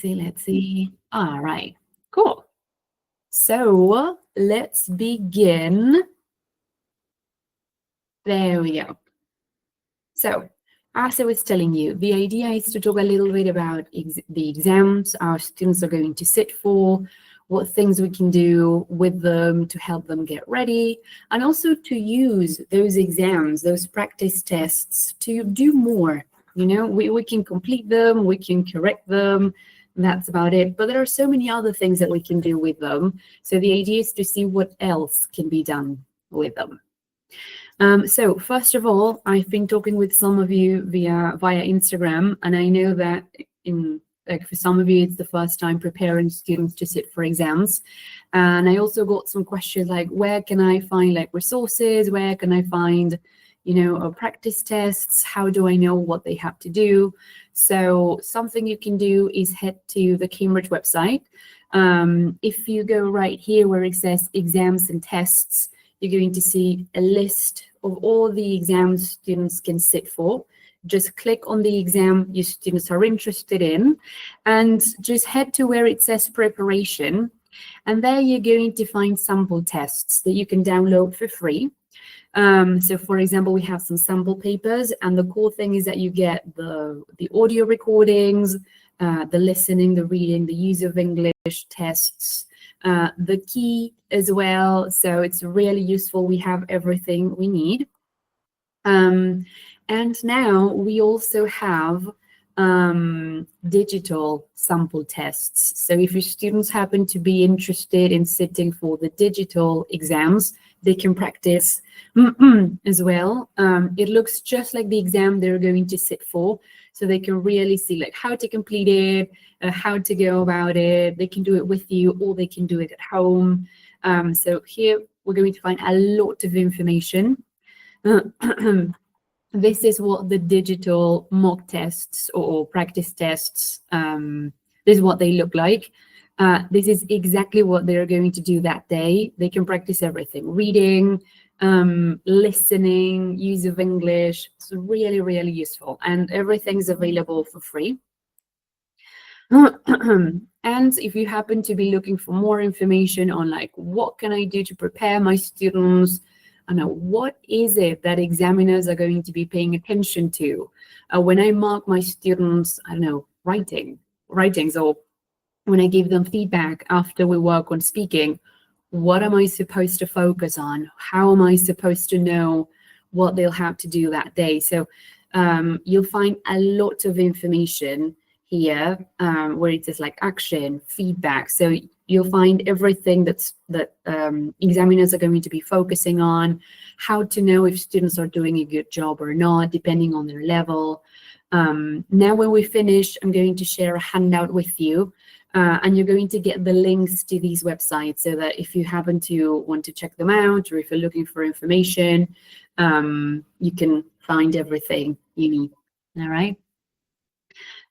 Let's see. All right, cool. So let's begin. There we go. So as I was telling you, the idea is to talk a little bit about the exams our students are going to sit for, what things we can do with them to help them get ready, and also to use those exams, those practice tests to do more. You know, we can complete them, we can correct them, that's about it. But there are so many other things that we can do with them. So the idea is to see what else can be done with them. So first of all, I've been talking with some of you via Instagram, and I know that for some of you, it's the first time preparing students to sit for exams. And I also got some questions like, where can I find like resources? Where can I find, practice tests? How do I know what they have to do? So something you can do is head to the Cambridge website. If you go right here where it says exams and tests, you're going to see a list of all the exams students can sit for. Just click on the exam your students are interested in and just head to where it says preparation. And there you're going to find sample tests that you can download for free. So for example, we have some sample papers, and the cool thing is that you get the audio recordings, the listening, the reading, the use of English tests, the key as well. So it's really useful. We have everything we need. And now we also have digital sample tests. So if your students happen to be interested in sitting for the digital exams, they can practice as well. It looks just like the exam they're going to sit for. So they can really see like how to complete it, how to go about it. They can do it with you, or they can do it at home. So here we're going to find a lot of information. This is what the digital mock tests or practice tests, this is what they look like. This is exactly what they're going to do that day. They can practice everything: reading, listening, use of English. It's really, really useful, and everything's available for free. And if you happen to be looking for more information on like, what can I do to prepare my students? I know, what is it that examiners are going to be paying attention to when I mark my students, I don't know, writings, or when I give them feedback after we work on speaking, what am I supposed to focus on? How am I supposed to know what they'll have to do that day? So you'll find a lot of information here where it says like action, feedback. So you'll find everything that examiners are going to be focusing on, how to know if students are doing a good job or not, depending on their level. Now when we finish, I'm going to share a handout with you, and you're going to get the links to these websites so that if you happen to want to check them out, or if you're looking for information, you can find everything you need. All right.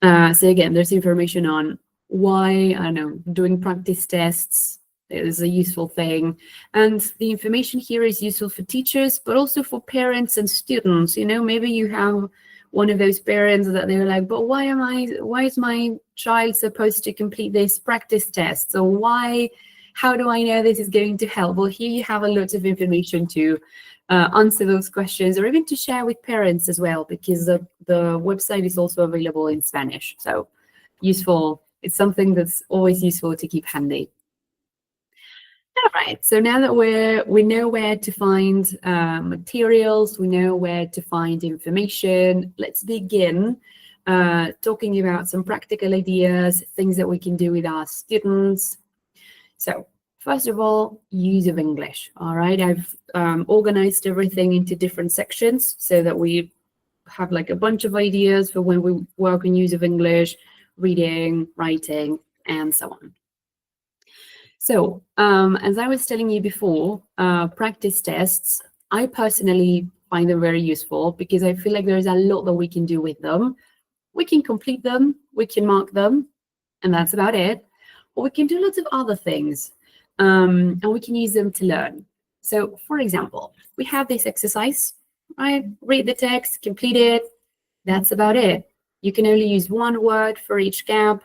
So again, there's information on why, I don't know, doing practice tests is a useful thing. And the information here is useful for teachers, but also for parents and students. You know, maybe you have one of those parents that they're like, but why is my child supposed to complete this practice test? So how do I know this is going to help? Well, here you have a lot of information to answer those questions, or even to share with parents as well, because the website is also available in Spanish. So useful. It's something that's always useful to keep handy. All right, so now that we know where to find materials, we know where to find information, let's begin talking about some practical ideas, things that we can do with our students. So first of all, use of English. All right, I've organized everything into different sections so that we have like a bunch of ideas for when we work on use of English, reading, writing, and so on. So as I was telling you before, practice tests, I personally find them very useful because I feel like there's a lot that we can do with them. We can complete them, we can mark them, and that's about it. But we can do lots of other things, and we can use them to learn. So for example, we have this exercise, right? Read the text, complete it. That's about it. You can only use one word for each gap.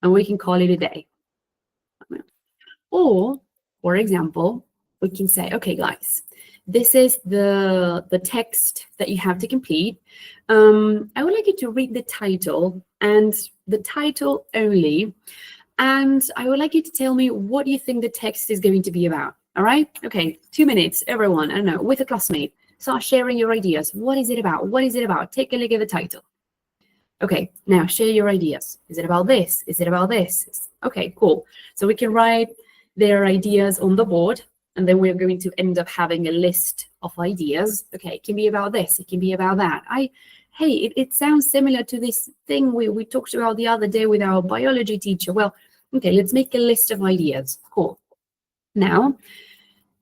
and we can call it a day. Or, for example, we can say, okay, guys, this is the text that you have to complete. I would like you to read the title and the title only. And I would like you to tell me what you think the text is going to be about. All right? Okay, 2 minutes, everyone, I don't know, with a classmate. Start sharing your ideas. What is it about? What is it about? Take a look at the title. Okay, now share your ideas. Is it about this? Is it about this? Okay, cool. So we can write their ideas on the board, and then we're going to end up having a list of ideas. Okay, it can be about this. It can be about that. Hey, it sounds similar to this thing we talked about the other day with our biology teacher. Well, okay, let's make a list of ideas. Cool. Now,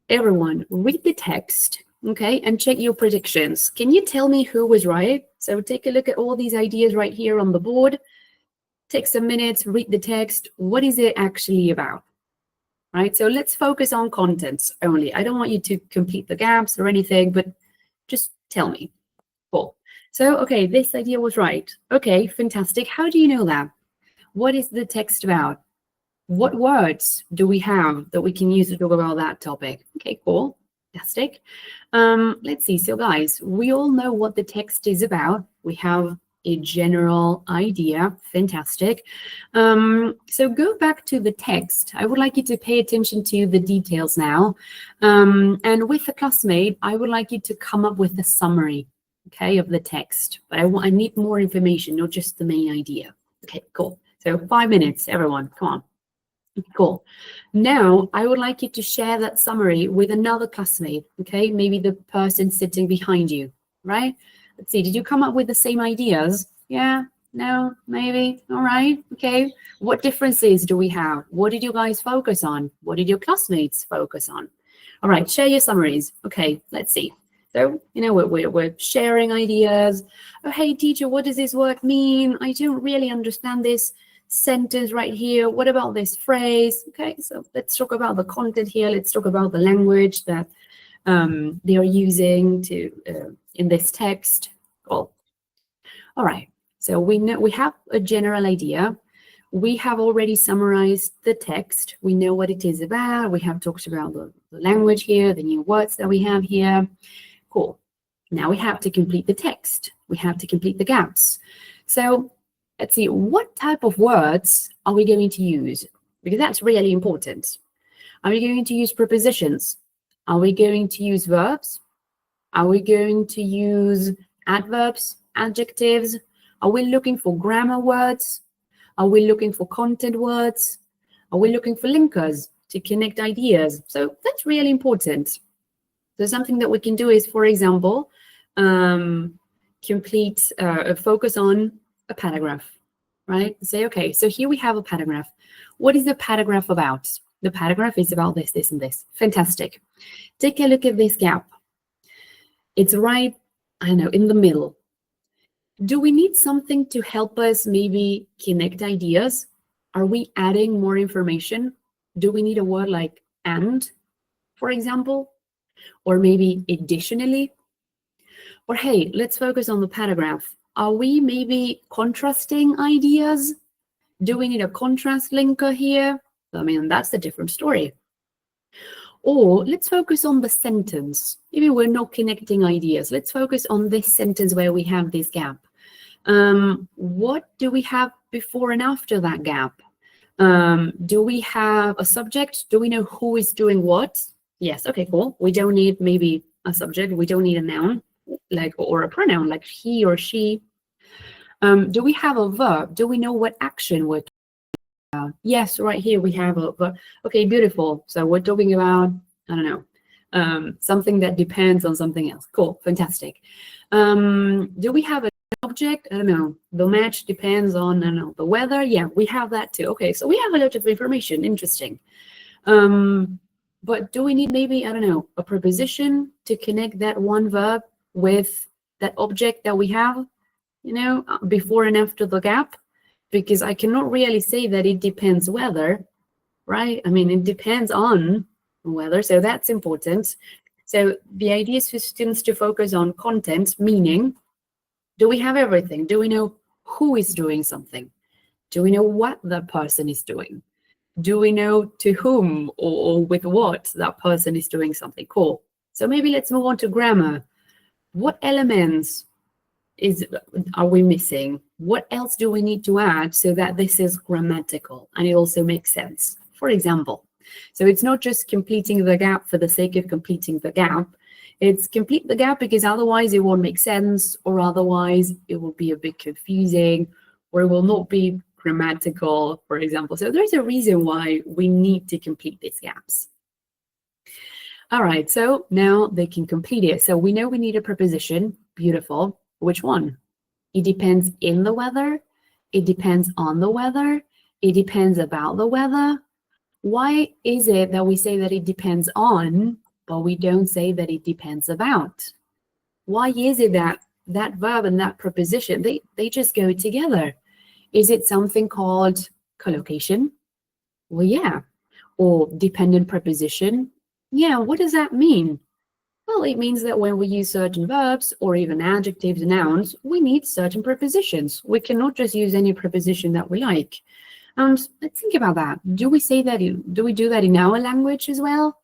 everyone, read the text, okay, and check your predictions. Can you tell me who was right? So take a look at all these ideas right here on the board. Take some minutes, read the text. What is it actually about? Right, so let's focus on contents only. I don't want you to complete the gaps or anything, but just tell me. Cool. So, okay, this idea was right. Okay, fantastic. How do you know that? What is the text about? What words do we have that we can use to talk about that topic? Okay, cool. Fantastic. Let's see. So, guys, we all know what the text is about. We have a general idea. Fantastic. So go back to the text. I would like you to pay attention to the details now. And with the classmate, I would like you to come up with a summary, okay, of the text. But I need more information, not just the main idea. Okay, cool. So 5 minutes, everyone. Come on. Cool. Now, I would like you to share that summary with another classmate, okay? Maybe the person sitting behind you, right? Let's see, did you come up with the same ideas? Yeah, no, maybe, all right, okay. What differences do we have? What did you guys focus on? What did your classmates focus on? All right, share your summaries. Okay, let's see. So, you know, we're sharing ideas. Oh, hey, teacher, what does this word mean? I don't really understand this sentence right here. What about this phrase? Okay, so let's talk about the content here. Let's talk about the language that they are using to in this text. Cool. All right, so we know we have a general idea. We have already summarized the text. We know what it is about. We have talked about the language here, the new words that we have here. Cool. Now we have to complete the text. We have to complete the gaps. So let's see, what type of words are we going to use? Because that's really important. Are we going to use prepositions? Are we going to use verbs? Are we going to use adverbs, adjectives? Are we looking for grammar words? Are we looking for content words? Are we looking for linkers to connect ideas? So that's really important. So something that we can do is, for example, complete focus on a paragraph, right? Say, okay, so here we have a paragraph. What is the paragraph about? The paragraph is about this, this, and this. Fantastic. Take a look at this gap. It's right, I don't know, in the middle. Do we need something to help us maybe connect ideas? Are we adding more information? Do we need a word like and, for example? Or maybe additionally? Or hey, let's focus on the paragraph. Are we maybe contrasting ideas? Do we need a contrast linker here? I mean, that's a different story. Or let's focus on the sentence. Maybe we're not connecting ideas. Let's focus on this sentence where we have this gap. What do we have before and after that gap? Do we have a subject? Do we know who is doing what? Yes, okay, cool. We don't need maybe a subject. We don't need a noun like or a pronoun like he or she. Do we have a verb? Do we know what action we're talking about? Yes, right here we have a verb. Okay, beautiful. So we're talking about, I don't know, something that depends on something else. Cool, fantastic. Do we have an object? I don't know. The match depends on, I don't know, the weather. Yeah, we have that too. Okay, so we have a lot of information. Interesting. But do we need maybe, I don't know, a preposition to connect that one verb with that object that we have, you know, before and after the gap? Because I cannot really say that it depends whether, right? I mean, it depends on whether, so that's important. So the idea is for students to focus on content, meaning, do we have everything? Do we know who is doing something? Do we know what that person is doing? Do we know to whom or with what that person is doing something? Cool. So maybe let's move on to grammar. What elements are we missing? What else do we need to add so that this is grammatical and it also makes sense? For example, so it's not just completing the gap for the sake of completing the gap. It's complete the gap because otherwise it won't make sense, or otherwise it will be a bit confusing, or it will not be grammatical, for example. So there's a reason why we need to complete these gaps. All right, so now they can complete it. So we know we need a preposition. Beautiful. Which one? It depends in the weather. It depends on the weather. It depends about the weather. Why is it that we say that it depends on, but we don't say that it depends about? Why is it that that verb and that preposition, they just go together? Is it something called collocation? Well, yeah. Or dependent preposition? Yeah, what does that mean? Well, it means that when we use certain verbs or even adjectives and nouns, we need certain prepositions. We cannot just use any preposition that we like. And let's think about that. Do we say that? Do we do that in our language as well?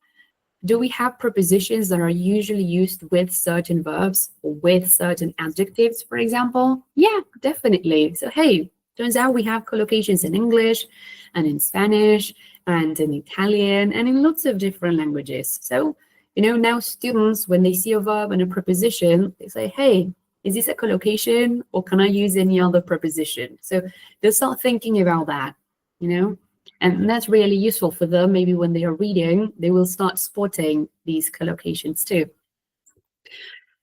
Do we have prepositions that are usually used with certain verbs or with certain adjectives, for example? Yeah, definitely. So, hey, turns out we have collocations in English and in Spanish and in Italian and in lots of different languages. So, now students, when they see a verb and a preposition, they say, hey, is this a collocation or can I use any other preposition? So they'll start thinking about that, and that's really useful for them. Maybe when they are reading, they will start spotting these collocations too.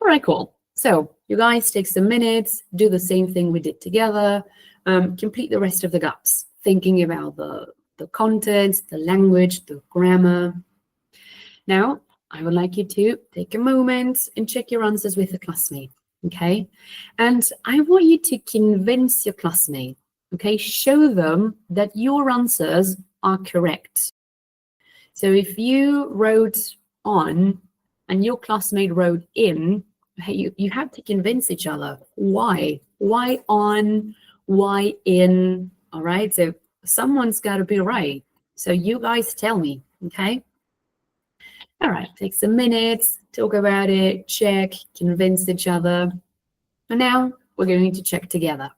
All right, cool. So you guys take some minutes, do the same thing we did together, complete the rest of the gaps, thinking about the content, the language, the grammar. Now, I would like you to take a moment and check your answers with a classmate, okay? And I want you to convince your classmate, okay? Show them that your answers are correct. So if you wrote on and your classmate wrote in, hey, you have to convince each other. Why? Why on? Why in? All right, so someone's got to be right. So you guys tell me, okay? All right, take some minutes, talk about it, check, convince each other. And now we're going to check together.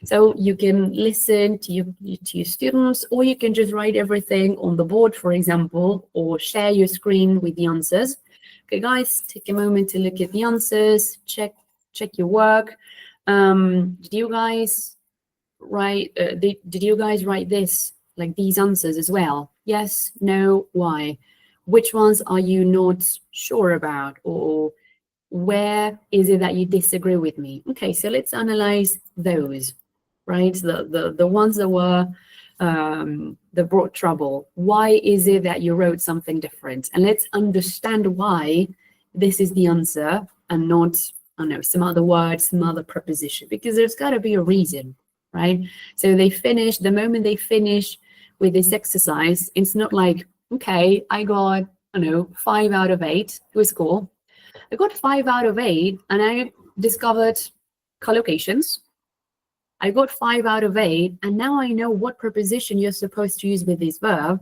So you can listen to your students, or you can just write everything on the board, for example, or share your screen with the answers. Okay, guys, take a moment to look at the answers, check your work. Did you guys write this, like these answers as well? Yes, no, why? Which ones are you not sure about, or where is it that you disagree with me? Okay, so let's analyze those, right? The ones that were that brought trouble. Why is it that you wrote something different? And let's understand why this is the answer and not, I don't know, some other word, some other preposition, because there's got to be a reason, right? So the moment they finish with this exercise, it's not like, okay, I got, 5 out of 8. It was cool. I got 5 out of 8 and I discovered collocations. I got 5 out of 8 and now I know what preposition you're supposed to use with this verb.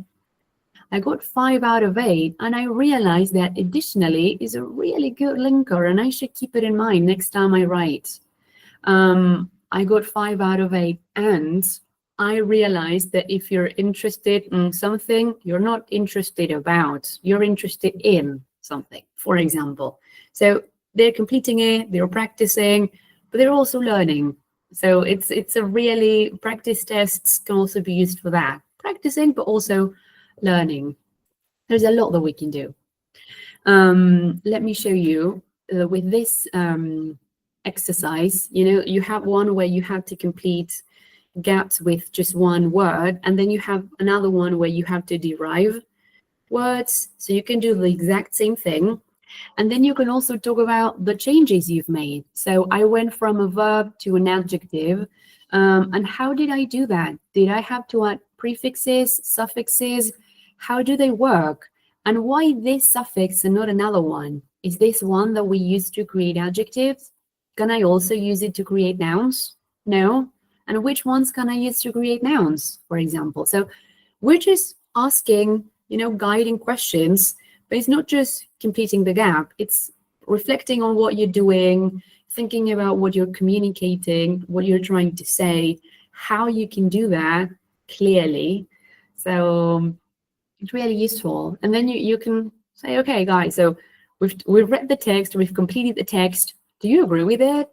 I got 5 out of 8 and I realized that additionally is a really good linker and I should keep it in mind next time I write. I got 5 out of 8 and I realized that if you're interested in something, you're not interested about, you're interested in something, for example. So they're completing it, they're practicing, but they're also learning. So it's a really, practice tests can also be used for that. Practicing, but also learning. There's a lot that we can do. Let me show you with this exercise, you have one where you have to complete gaps with just one word, and then you have another one where you have to derive words. So you can do the exact same thing. And then you can also talk about the changes you've made. So I went from a verb to an adjective. And how did I do that? Did I have to add prefixes, suffixes? How do they work? And why this suffix and not another one? Is this one that we use to create adjectives? Can I also use it to create nouns? No. And which ones can I use to create nouns, for example? So we're just asking, guiding questions, but it's not just completing the gap. It's reflecting on what you're doing, thinking about what you're communicating, what you're trying to say, how you can do that clearly. So it's really useful. And then you can say, okay, guys, so we've read the text, we've completed the text. Do you agree with it?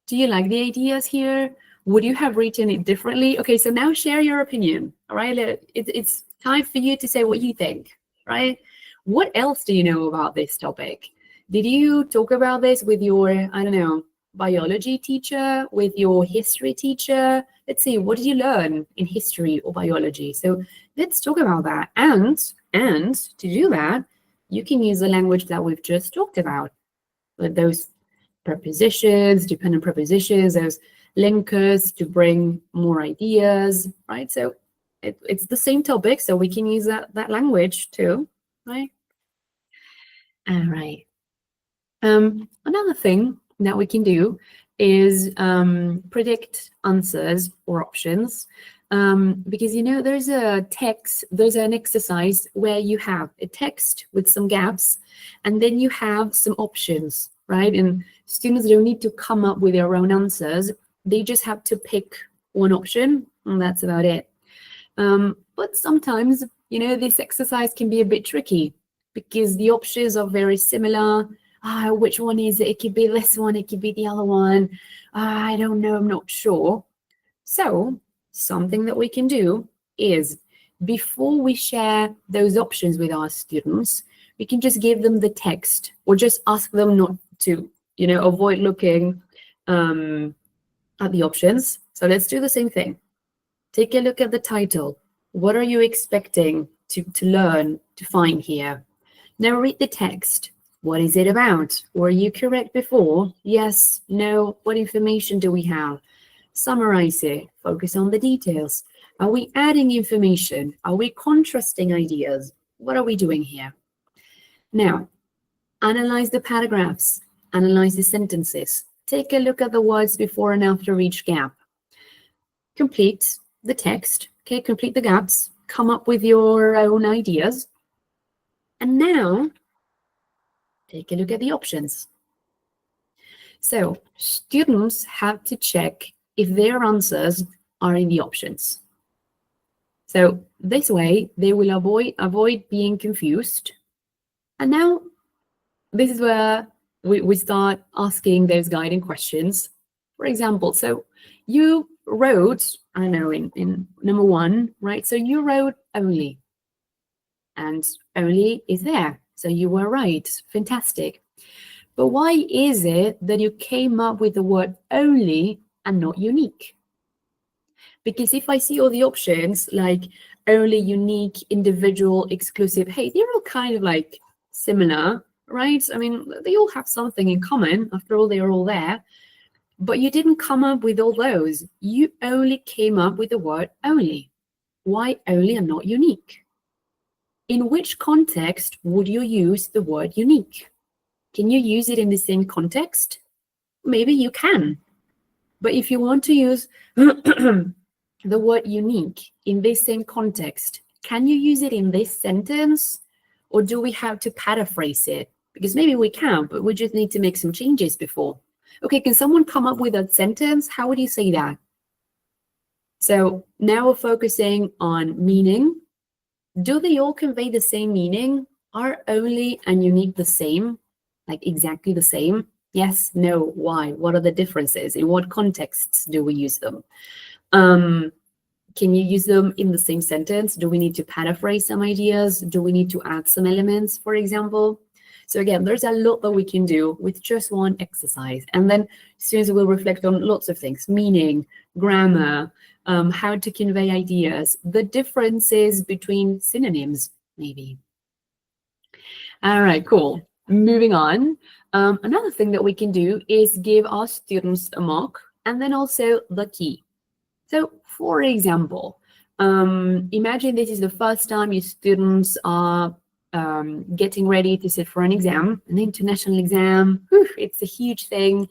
Do you like the ideas here? Would you have written it differently? Okay, so now share your opinion, all right? It's time for you to say what you think, right? What else do you know about this topic? Did you talk about this with your, I don't know, biology teacher, with your history teacher? Let's see, what did you learn in history or biology? So let's talk about that. And to do that, you can use the language that we've just talked about, with those prepositions, dependent prepositions, those linkers to bring more ideas, right? So it's the same topic, so we can use that language too, right? All right. Another thing that we can do is predict answers or options, because there's an exercise where you have a text with some gaps, and then you have some options, right? And students don't need to come up with their own answers. They just have to pick one option, and that's about it. But sometimes, this exercise can be a bit tricky because the options are very similar. Which one is it? It could be this one, it could be the other one. I don't know, I'm not sure. So something that we can do is, before we share those options with our students, we can just give them the text, or just ask them not to, avoid looking at the options. So let's do the same thing. Take a look at the title. What are you expecting to learn, to find here? Now read the text. What is it about? Were you correct before? Yes, no, what information do we have? Summarize it, focus on the details. Are we adding information? Are we contrasting ideas? What are we doing here? Now, analyze the paragraphs, analyze the sentences. Take a look at the words before and after each gap. Complete the text, okay, complete the gaps, come up with your own ideas. And now, take a look at the options. So students have to check if their answers are in the options. So this way, they will avoid being confused. And now, this is where we start asking those guiding questions. For example, so you wrote, I don't know, in number 1, right? So you wrote only. And only is there. So you were right. Fantastic. But why is it that you came up with the word only and not unique? Because if I see all the options, like only, unique, individual, exclusive, hey, they're all kind of like similar, right? I mean, they all have something in common. After all, they're all there. But you didn't come up with all those. You only came up with the word only. Why only and not unique? In which context would you use the word unique? Can you use it in the same context? Maybe you can. But if you want to use the word unique in this same context, can you use it in this sentence? Or do we have to paraphrase it? Because maybe we can, but we just need to make some changes before. Okay, can someone come up with a sentence? How would you say that? So now we're focusing on meaning. Do they all convey the same meaning? Are only and unique the same? Like exactly the same? Yes, no, why? What are the differences? In what contexts do we use them? Can you use them in the same sentence? Do we need to paraphrase some ideas? Do we need to add some elements, for example? So again, there's a lot that we can do with just one exercise. And then students will reflect on lots of things: meaning, grammar, how to convey ideas, the differences between synonyms, maybe. All right, cool. Moving on. Another thing that we can do is give our students a mark and then also the key. So, for example, imagine this is the first time your students are getting ready to sit for an exam, an international exam. Whew, it's a huge thing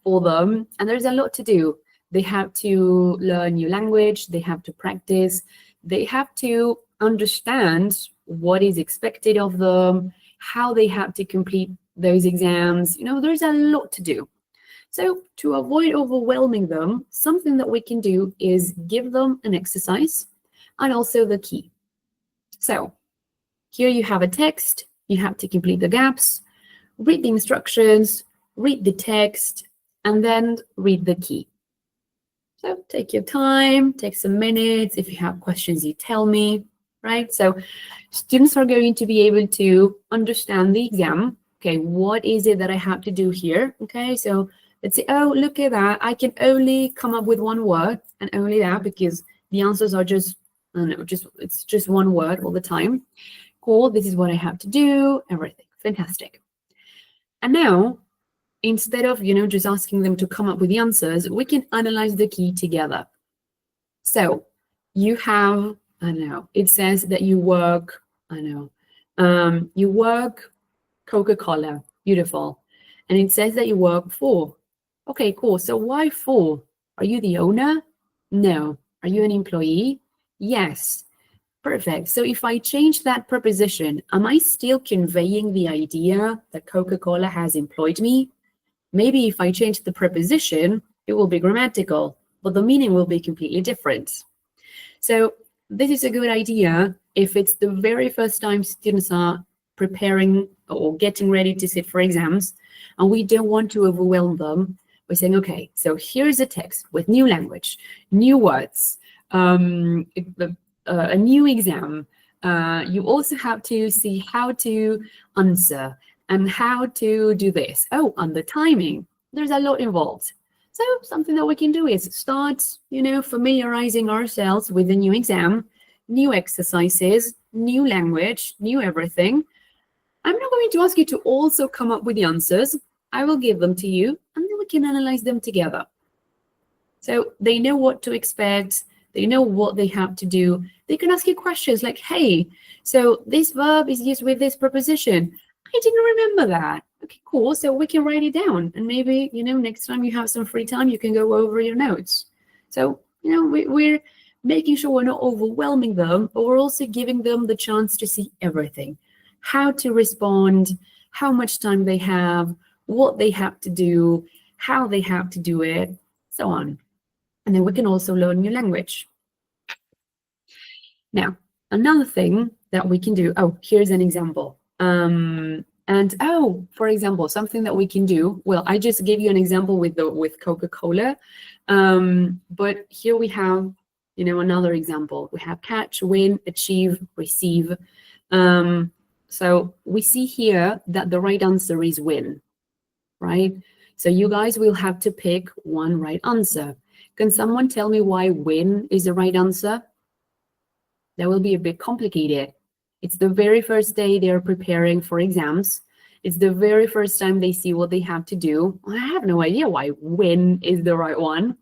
for them, and there's a lot to do. They have to learn new language, they have to practice, they have to understand what is expected of them, how they have to complete those exams. There's a lot to do. So to avoid overwhelming them, something that we can do is give them an exercise and also the key. So here you have a text, you have to complete the gaps, read the instructions, read the text, and then read the key. So take your time, take some minutes. If you have questions, you tell me, right? So students are going to be able to understand the exam. Okay, what is it that I have to do here? Okay, so let's say, oh, look at that. I can only come up with one word and only that because the answers are just, I don't know, it's just one word all the time. Cool, this is what I have to do, everything. Fantastic. And now, instead of, just asking them to come up with the answers, we can analyze the key together. So you have, I don't know, it says that you work, you work Coca-Cola, beautiful. And it says that you work for. Okay, cool. So why for? Are you the owner? No. Are you an employee? Yes. Perfect. So if I change that preposition, am I still conveying the idea that Coca-Cola has employed me? Maybe if I change the preposition, it will be grammatical, but the meaning will be completely different. So this is a good idea if it's the very first time students are preparing or getting ready to sit for exams, and we don't want to overwhelm them. We're saying, okay, so here's a text with new language, new words, a new exam. You also have to see how to answer and how to do this. Oh, and the timing. There's a lot involved. So something that we can do is start, familiarizing ourselves with the new exam, new exercises, new language, new everything. I'm not going to ask you to also come up with the answers. I will give them to you, and then we can analyze them together. So they know what to expect. They know what they have to do. They can ask you questions like, hey, so this verb is used with this preposition. I didn't remember that. Okay, cool. So we can write it down. And maybe, next time you have some free time, you can go over your notes. So, we're making sure we're not overwhelming them, but we're also giving them the chance to see everything. How to respond, how much time they have, what they have to do, how they have to do it, so on. And then we can also learn new language. Now, another thing that we can do, here's an example. For example, something that we can do, well, I just gave you an example with Coca-Cola, but here we have, another example. We have catch, win, achieve, receive. So we see here that the right answer is win, right? So you guys will have to pick one right answer. Can someone tell me why win is the right answer? That will be a bit complicated. It's the very first day they're preparing for exams. It's the very first time they see what they have to do. I have no idea why win is the right one.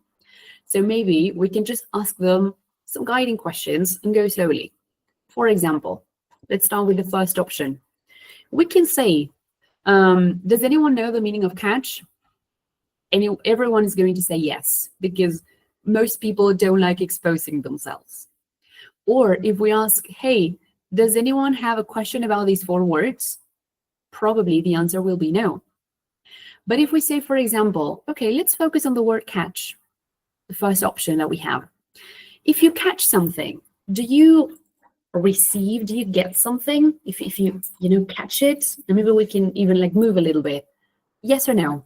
So maybe we can just ask them some guiding questions and go slowly. For example, let's start with the first option. We can say, does anyone know the meaning of catch? Everyone is going to say yes, because most people don't like exposing themselves. Or if we ask, hey, does anyone have a question about these 4 words? Probably the answer will be no. But if we say, for example, okay, let's focus on the word catch, the first option that we have. If you catch something, do you receive, do you get something? If you catch it, and maybe we can even move a little bit. Yes or no?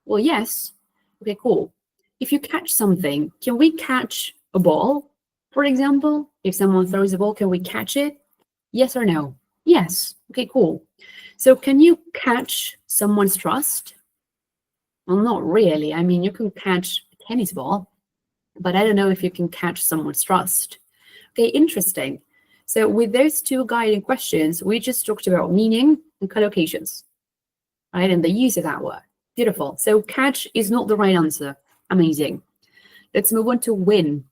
Well, yes. Okay, cool. If you catch something, can we catch a ball? For example, if someone throws a ball, can we catch it? Yes or no? Yes. Okay, cool. So can you catch someone's trust? Well, not really. I mean, you can catch a tennis ball, but I don't know if you can catch someone's trust. Okay, interesting. So with those 2 guiding questions, we just talked about meaning and collocations, right? And the use of that word. Beautiful. So catch is not the right answer. Amazing. Let's move on to win.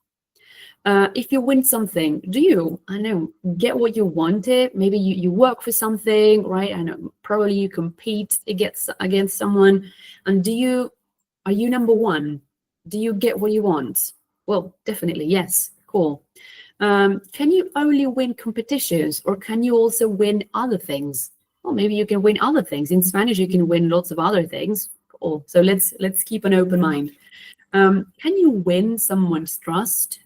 If you win something, do you, get what you wanted? Maybe you work for something, right? I know probably you compete against someone. And are you number 1? Do you get what you want? Well, definitely, yes. Cool. Can you only win competitions, or can you also win other things? Well, maybe you can win other things. In Spanish, you can win lots of other things. Cool. So let's keep an open mind. Can you win someone's trust?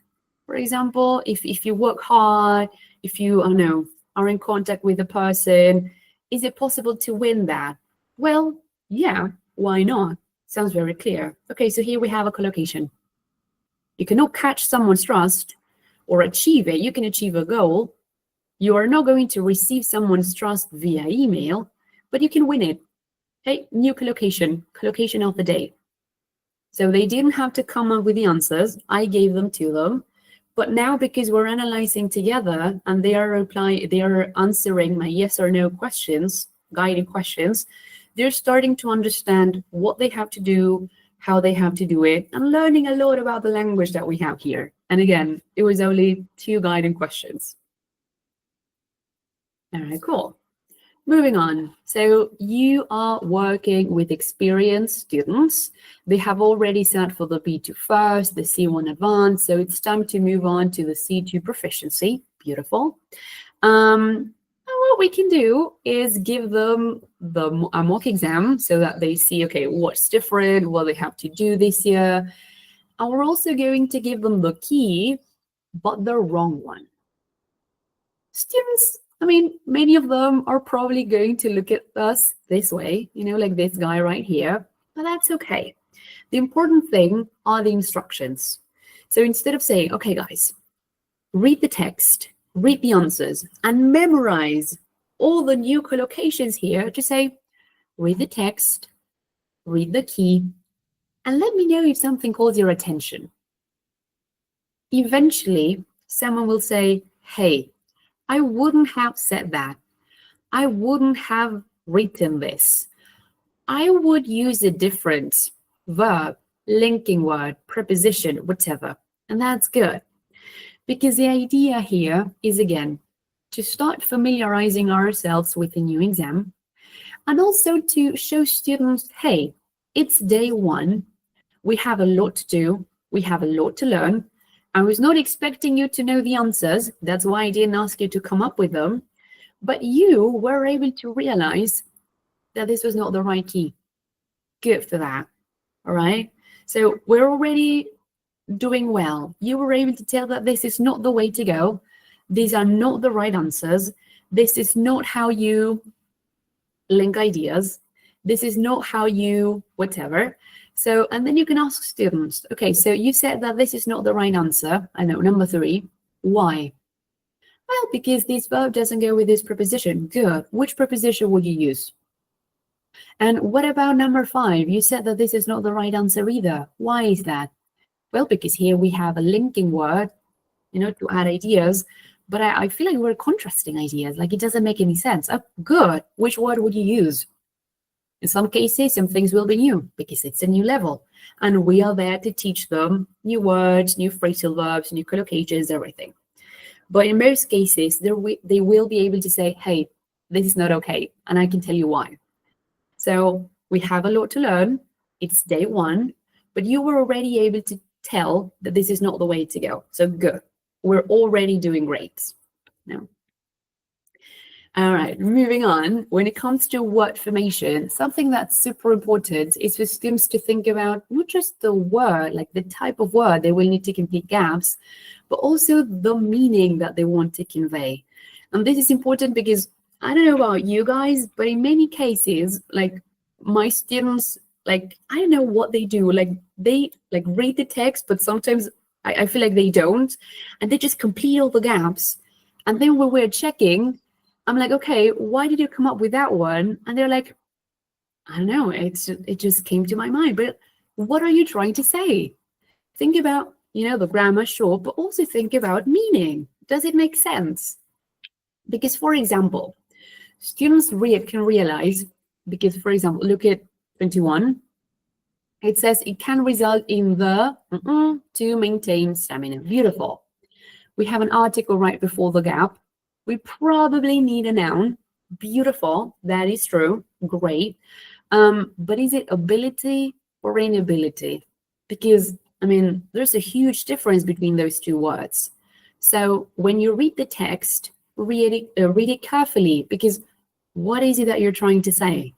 For example, if you work hard, if you, I don't know, are in contact with a person, is it possible to win that? Well, yeah, why not? Sounds very clear. Okay, so here we have a collocation. You cannot catch someone's trust or achieve it. You can achieve a goal. You are not going to receive someone's trust via email, but you can win it. Okay, new collocation of the day. So they didn't have to come up with the answers. I gave them to them. But now, because we're analyzing together and they are answering my yes or no questions, guiding questions, they're starting to understand what they have to do, how they have to do it, and learning a lot about the language that we have here. And again, it was only 2 guiding questions. All right, cool. Moving on. So you are working with experienced students. They have already sat for the B2 first, the C1 advanced. So it's time to move on to the C2 proficiency. Beautiful. And what we can do is give them a mock exam so that they see, okay, what's different, what they have to do this year. And we're also going to give them the key, but the wrong one. Students, I mean, many of them are probably going to look at us this way, you know, like this guy right here, but that's okay. The important thing are the instructions. So instead of saying, okay, guys, read the text, read the answers, and memorize all the new collocations here, to say, read the text, read the key, and let me know if something calls your attention. Eventually, someone will say, hey, I wouldn't have said that. I wouldn't have written this. I would use a different verb, linking word, preposition, whatever. And that's good. Because the idea here is, again, to start familiarizing ourselves with the new exam, and also to show students, hey, it's day 1. We have a lot to do. We have a lot to learn. I was not expecting you to know the answers. That's why I didn't ask you to come up with them. But you were able to realize that this was not the right key. Good for that. All right. So we're already doing well. You were able to tell that this is not the way to go. These are not the right answers. This is not how you link ideas. This is not how you whatever. So, and then you can ask students, okay, so you said that this is not the right answer. I know, number 3. Why? Well, because this verb doesn't go with this preposition. Good. Which preposition would you use? And what about number 5? You said that this is not the right answer either. Why is that? Well, because here we have a linking word, you know, to add ideas. But I feel like we're contrasting ideas. Like it doesn't make any sense. Oh, good. Which word would you use? In some cases, some things will be new because it's a new level. And we are there to teach them new words, new phrasal verbs, new collocations, everything. But in most cases, they will be able to say, hey, this is not okay. And I can tell you why. So we have a lot to learn. It's day 1. But you were already able to tell that this is not the way to go. So good. We're already doing great. No. All right, moving on. When it comes to word formation, something that's super important is for students to think about not just the word, like the type of word they will need to complete gaps, but also the meaning that they want to convey. And this is important because I don't know about you guys, but in many cases, like my students, like I don't know what they do. Like they like read the text, but sometimes I feel like they don't, and they just complete all the gaps. And then when we're checking, I'm like, okay, why did you come up with that one? And they're like, I don't know, it just came to my mind. But what are you trying to say? Think about, you know, the grammar, sure, but also think about meaning. Does it make sense? Because, for example, students can realize, because, for example, look at 21. It says it can result in the to maintain stamina. Beautiful. We have an article right before the gap. We probably need a noun. Beautiful. That is true. Great. But is it ability or inability? Because I mean, there's a huge difference between those two words. So when you read the text, read it carefully, because what is it that you're trying to say?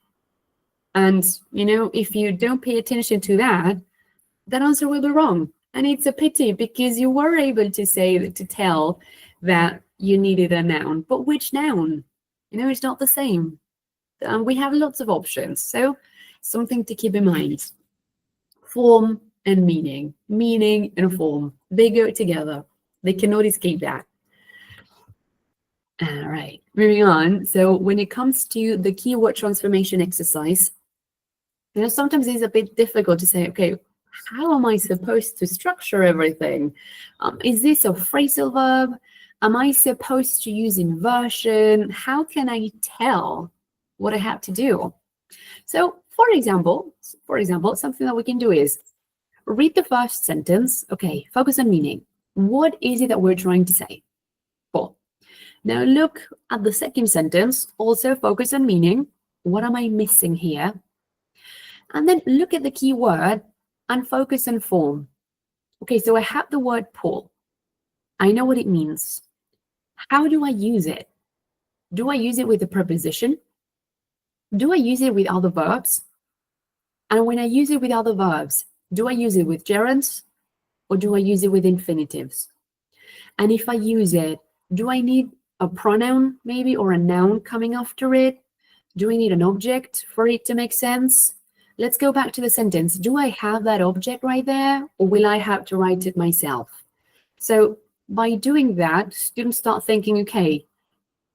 And, if you don't pay attention to that, that answer will be wrong. And it's a pity, because you were able to tell that you needed a noun, but which noun? It's not the same. We have lots of options. So something to keep in mind. Form and meaning. Meaning and form. They go together. They cannot escape that. All right, moving on. So when it comes to the keyword transformation exercise, sometimes it's a bit difficult to say, okay, how am I supposed to structure everything? Is this a phrasal verb? Am I supposed to use inversion? How can I tell what I have to do? So for example, something that we can do is read the first sentence. Okay, focus on meaning. What is it that we're trying to say? Cool. Now look at the second sentence, also focus on meaning. What am I missing here? And then look at the key word and focus on form. Okay, so I have the word pull. I know what it means. How do I use it? Do I use it with a preposition? Do I use it with other verbs? And when I use it with other verbs, do I use it with gerunds or do I use it with infinitives? And if I use it, do I need a pronoun maybe or a noun coming after it? Do I need an object for it to make sense? Let's go back to the sentence. Do I have that object right there, or will I have to write it myself? So by doing that, students start thinking, okay,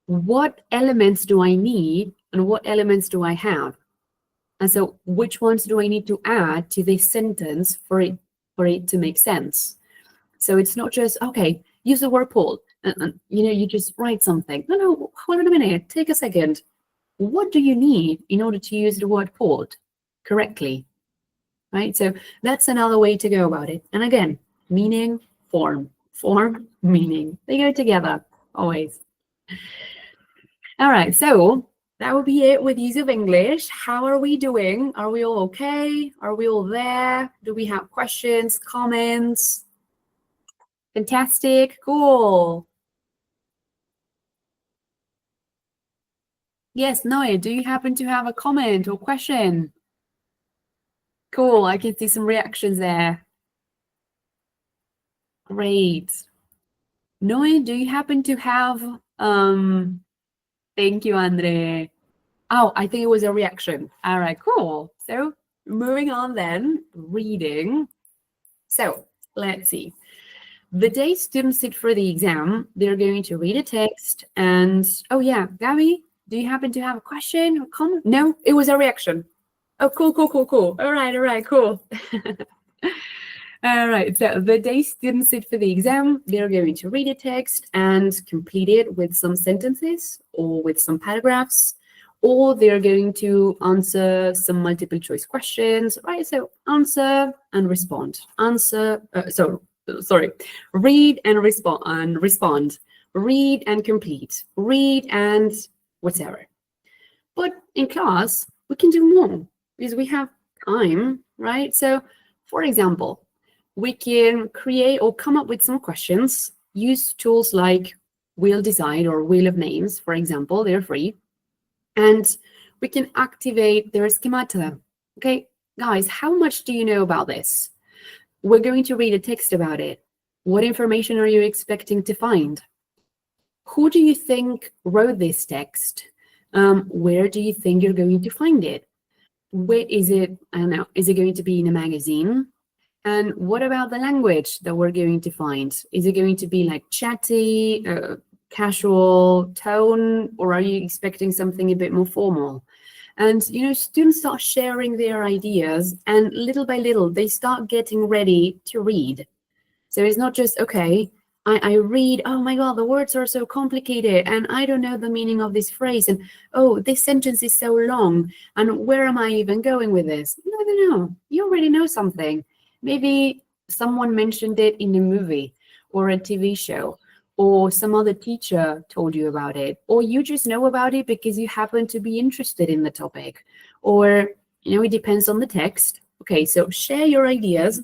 what elements do I need and what elements do I have? And so which ones do I need to add to this sentence for it to make sense? So it's not just, okay, use the word pull, and you just write something. No, hold on a minute, take a second. What do you need in order to use the word pulled correctly, right? So that's another way to go about it. And again, meaning, form, meaning, they go together always. All right, so that would be it with Use of English. How are we doing? Are we all okay? Are we all there? Do we have questions, comments? Fantastic, cool. Yes, Noe, do you happen to have a comment or question? Cool, I can see some reactions there. Great. Noe, do you happen to have, thank you, Andre. Oh, I think it was a reaction. All right, cool. So moving on then, reading. So let's see. The day students sit for the exam, they're going to read a text and, oh yeah, Gabby, do you happen to have a question or comment? No, it was a reaction. Oh, cool. All right, cool. All right, so the day students sit for the exam, they're going to read a text and complete it with some sentences or with some paragraphs, or they're going to answer some multiple choice questions, right? So answer and respond. Read and respond, read and complete, read and whatever. But in class, we can do more because we have time, right? So for example, we can create or come up with some questions, use tools like Wheel Design or Wheel of Names, for example, they're free. And we can activate their schemata. Okay, guys, how much do you know about this? We're going to read a text about it. What information are you expecting to find? Who do you think wrote this text? Where do you think you're going to find it? Where is it? I don't know. Is it going to be in a magazine? And what about the language that we're going to find? Is it going to be like chatty, casual tone, or are you expecting something a bit more formal? And, students start sharing their ideas, and little by little, they start getting ready to read. So it's not just, okay, I read, oh my God, the words are so complicated, and I don't know the meaning of this phrase, and oh, this sentence is so long, and where am I even going with this? No, you already know something. Maybe someone mentioned it in a movie or a TV show, or some other teacher told you about it, or you just know about it because you happen to be interested in the topic, or, it depends on the text. Okay, so share your ideas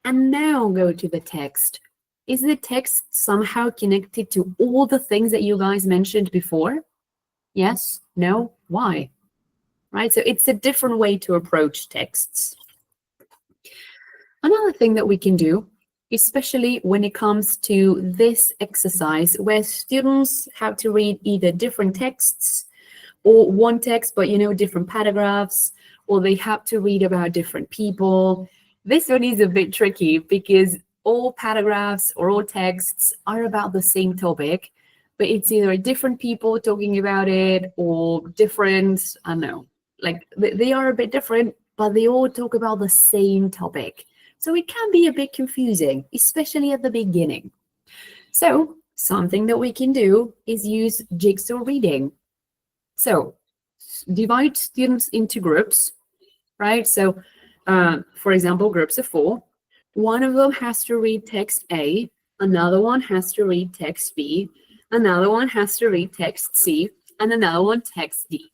and now go to the text. Is the text somehow connected to all the things that you guys mentioned before? Yes? No? Why? Right? So it's a different way to approach texts. Another thing that we can do, especially when it comes to this exercise, where students have to read either different texts or one text, but different paragraphs, or they have to read about different people. This one is a bit tricky because all paragraphs or all texts are about the same topic, but it's either different people talking about it or different, I don't know, like they are a bit different, but they all talk about the same topic. So it can be a bit confusing, especially at the beginning. So something that we can do is use jigsaw reading. So divide students into groups, right? So for example, groups of 4. One of them has to read text A, another one has to read text B, another one has to read text C, and another one text D.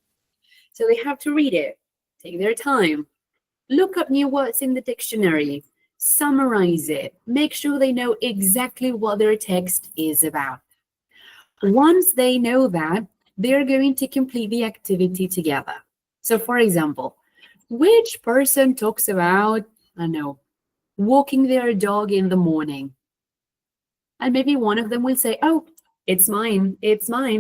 So they have to read it, take their time, look up new words in the dictionary, summarize it, make sure they know exactly what their text is about. Once they know that, they're going to complete the activity together. So for example, which person talks about, I don't know, walking their dog in the morning? And maybe one of them will say, oh, it's mine,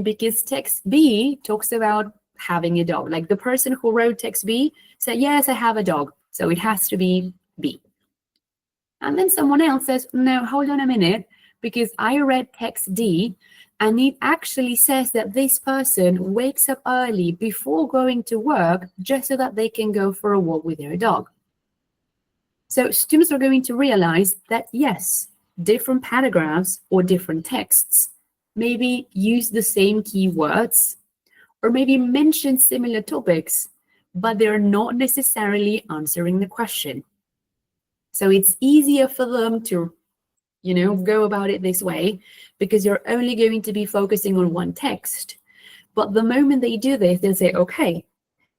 because text B talks about having a dog. Like the person who wrote text B said, yes, I have a dog, so it has to be B. And then someone else says, no, hold on a minute, because I read text D, and it actually says that this person wakes up early before going to work just so that they can go for a walk with their dog. So students are going to realize that, yes, different paragraphs or different texts maybe use the same keywords or maybe mention similar topics, but they're not necessarily answering the question. So it's easier for them to go about it this way because you're only going to be focusing on one text. But the moment they do this, they'll say, okay,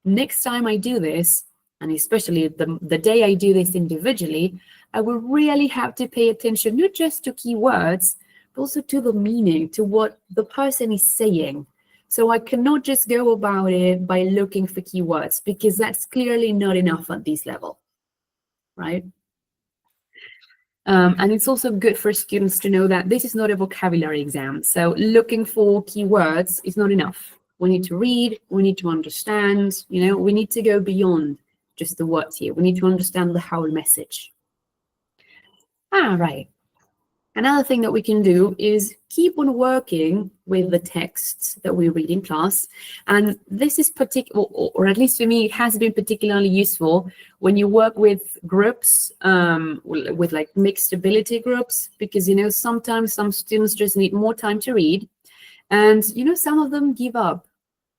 next time I do this, and especially the day I do this individually, I will really have to pay attention, not just to keywords, but also to the meaning, to what the person is saying. So I cannot just go about it by looking for keywords because that's clearly not enough at this level, right? And it's also good for students to know that this is not a vocabulary exam. So looking for keywords is not enough. We need to read, we need to understand, we need to go beyond just the words here. We need to understand the whole message. Right. Another thing that we can do is keep on working with the texts that we read in class. And this is particular, or at least for me, it has been particularly useful when you work with groups, with like mixed ability groups, because, sometimes some students just need more time to read. And, some of them give up.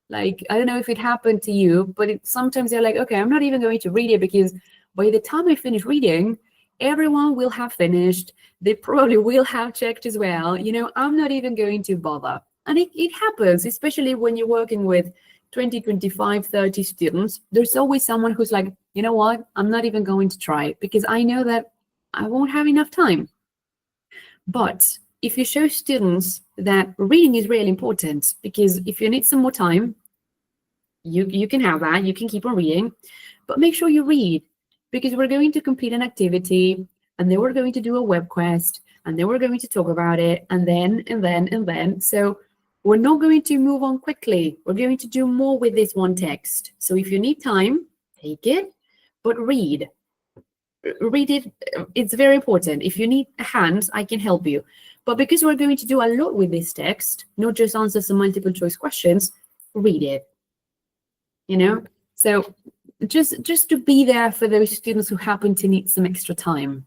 Like, I don't know if it happened to you, but sometimes they're like, okay, I'm not even going to read it because by the time I finish reading, everyone will have finished. They probably will have checked as well. I'm not even going to bother. And it happens, especially when you're working with 20, 25, 30 students. There's always someone who's like, you know what? I'm not even going to try because I know that I won't have enough time. But if you show students that reading is really important, because if you need some more time, you can have that, you can keep on reading, but make sure you read, because we're going to complete an activity, and then we're going to do a web quest, and then we're going to talk about it, and then. So we're not going to move on quickly. We're going to do more with this one text. So if you need time, take it, but read. Read it. It's very important. If you need a hand, I can help you. But because we're going to do a lot with this text, not just answer some multiple choice questions, read it. So just to be there for those students who happen to need some extra time.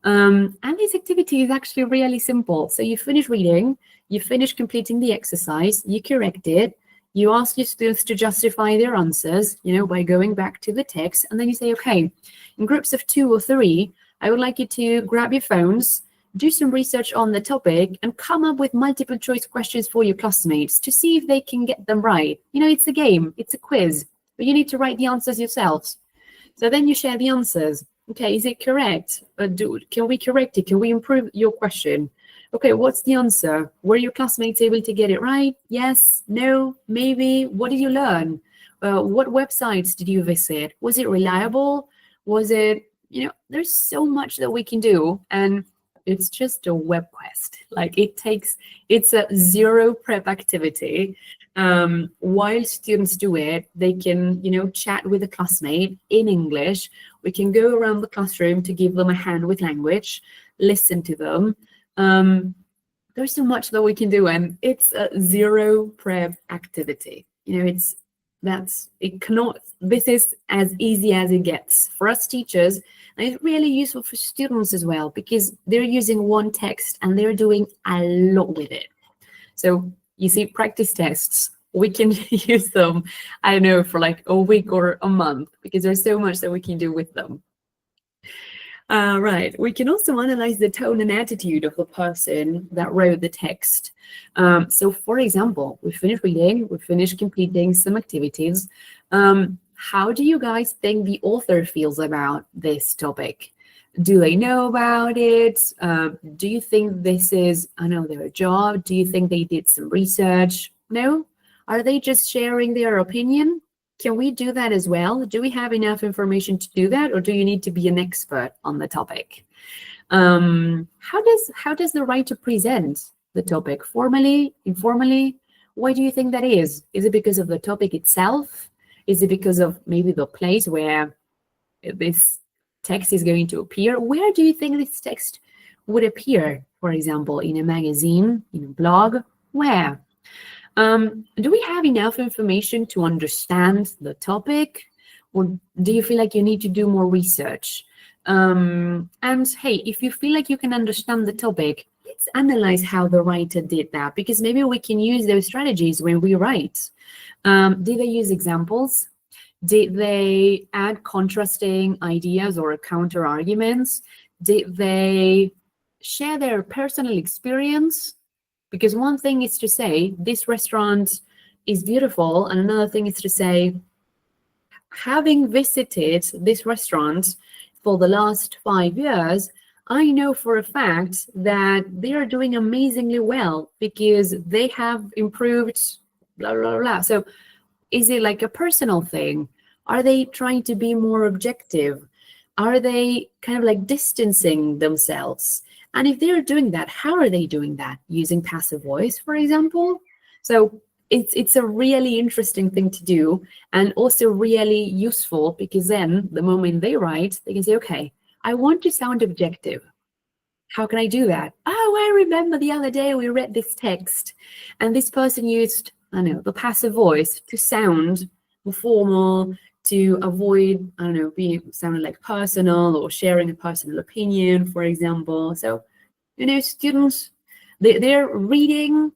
And this activity is actually really simple. So you finish reading, you finish completing the exercise, you correct it, you ask your students to justify their answers, by going back to the text, and then you say, okay, in groups of 2 or 3, I would like you to grab your phones, do some research on the topic, and come up with multiple choice questions for your classmates to see if they can get them right. It's a game, it's a quiz, but you need to write the answers yourselves. So then you share the answers. Okay, is it correct? Can we correct it? Can we improve your question? Okay, what's the answer? Were your classmates able to get it right? Yes, no, maybe. What did you learn? What websites did you visit? Was it reliable? Was it, there's so much that we can do. And it's just a web quest. Like it's a zero prep activity. While students do it, they can, chat with a classmate in English. We can go around the classroom to give them a hand with language, listen to them. There's so much that we can do, and it's a zero prep activity. This is as easy as it gets for us teachers, and it's really useful for students as well, because they're using one text and they're doing a lot with it. So you see, practice tests, we can use them, I don't know, for like a week or a month, because there's so much that we can do with them. Right. We can also analyze the tone and attitude of the person that wrote the text. So, for example, we finished reading, we finished completing some activities. How do you guys think the author feels about this topic? Do they know about it? Do you think this is, their job? Do you think they did some research? No? Are they just sharing their opinion? Can we do that as well? Do we have enough information to do that, or do you need to be an expert on the topic? How does the writer present the topic? Formally, informally? Why do you think that is? Is it because of the topic itself? Is it because of maybe the place where this text is going to appear? Where do you think this text would appear? For example, in a magazine, in a blog? Where? Do we have enough information to understand the topic, or do you feel like you need to do more research? And hey, if you feel like you can understand the topic, let's analyze how the writer did that, because maybe we can use those strategies when we write. Did they use examples? Did they add contrasting ideas or counter arguments? Did they share their personal experience? Because one thing is to say, this restaurant is beautiful, and another thing is to say, having visited this restaurant for the last 5 years, I know for a fact that they are doing amazingly well because they have improved, blah, blah, blah. So is it like a personal thing? Are they trying to be more objective? Are they kind of like distancing themselves? And if they're doing that, how are they doing that? Using passive voice, for example? So it's a really interesting thing to do, and also really useful, because then the moment they write, they can say, okay, I want to sound objective. How can I do that? Oh, I remember the other day we read this text, and this person used, the passive voice to sound more formal, to avoid, being sounding like personal or sharing a personal opinion, for example. So, students, they're reading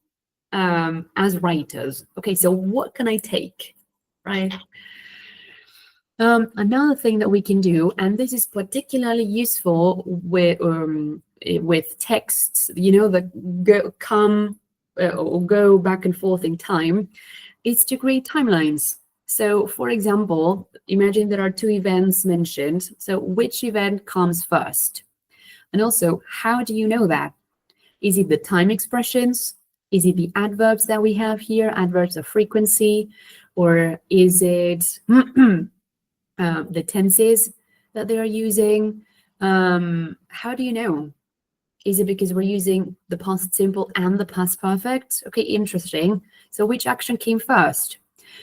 as writers. Okay, so what can I take, right? Another thing that we can do, and this is particularly useful with texts, that go back and forth in time, is to create timelines. So, for example, imagine there are 2 events mentioned. So which event comes first? And also, how do you know that? Is it the time expressions? Is it the adverbs that we have here, adverbs of frequency? Or is it the tenses that they are using? How do you know? Is it because we're using the past simple and the past perfect? Okay, interesting. So which action came first?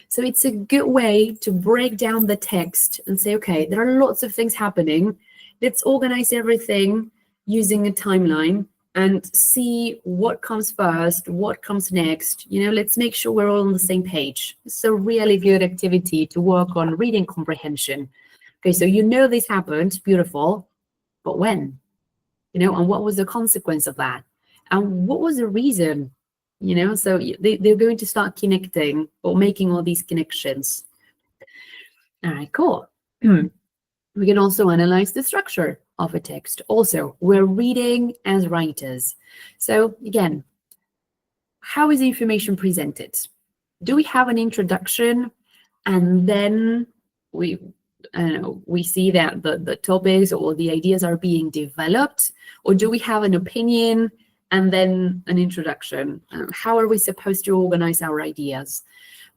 So it's a good way to break down the text and say, okay, there are lots of things happening. Let's organize everything using a timeline and see what comes first, what comes next. Let's make sure we're all on the same page. It's a really good activity to work on reading comprehension. Okay, so this happened, beautiful, but when? And what was the consequence of that? And what was the reason? So they're going to start connecting or making all these connections. All right, cool. We can also analyze the structure of a text. Also, we're reading as writers. So again, how is the information presented? Do we have an introduction, and then we we see that the topics or the ideas are being developed, or do we have an opinion and then an introduction? How are we supposed to organize our ideas?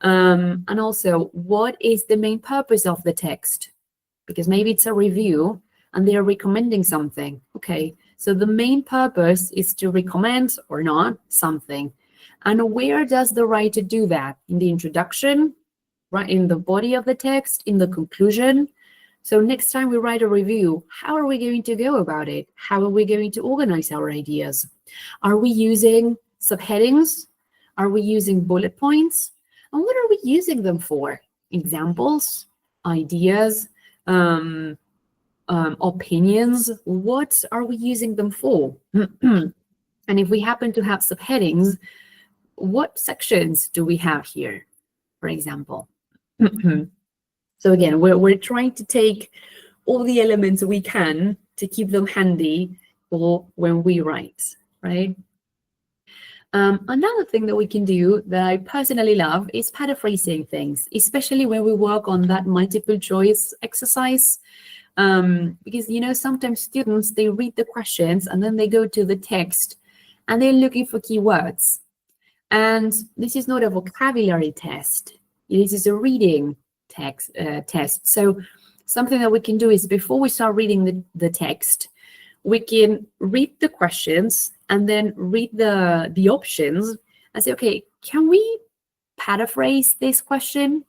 And also, what is the main purpose of the text? Because maybe it's a review and they are recommending something. Okay, so the main purpose is to recommend or not something. And where does the writer do that? In the introduction, right, in the body of the text, in the conclusion? So next time we write a review, how are we going to go about it? How are we going to organize our ideas? Are we using subheadings? Are we using bullet points? And what are we using them for? Examples, ideas, opinions? What are we using them for? And if we happen to have subheadings, what sections do we have here, for example? So again, we're trying to take all the elements we can to keep them handy for when we write, right? Another thing that we can do that I personally love is paraphrasing things, especially when we work on that multiple choice exercise. Because, sometimes students, they read the questions and then they go to the text and they're looking for keywords. And this is not a vocabulary test. This is a reading test. So something that we can do is before we start reading the text, we can read the questions and then read the options and say, okay, can we paraphrase this question?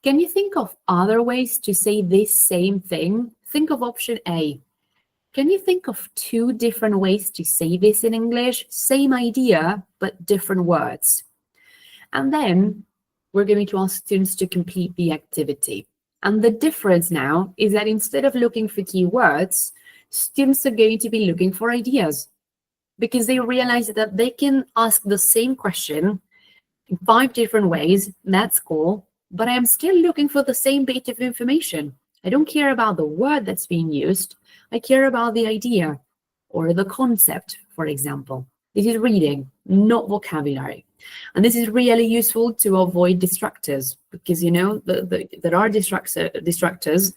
Can you think of other ways to say this same thing? Think of option A. Can you think of 2 different ways to say this in English? Same idea, but different words. And then we're going to ask students to complete the activity. And the difference now is that instead of looking for keywords, students are going to be looking for ideas, because they realize that they can ask the same question in 5 different ways. That's cool, but I'm still looking for the same bit of information. I don't care about the word that's being used. I care about the idea or the concept, for example. This is reading, not vocabulary. And this is really useful to avoid distractors, because, there are distractors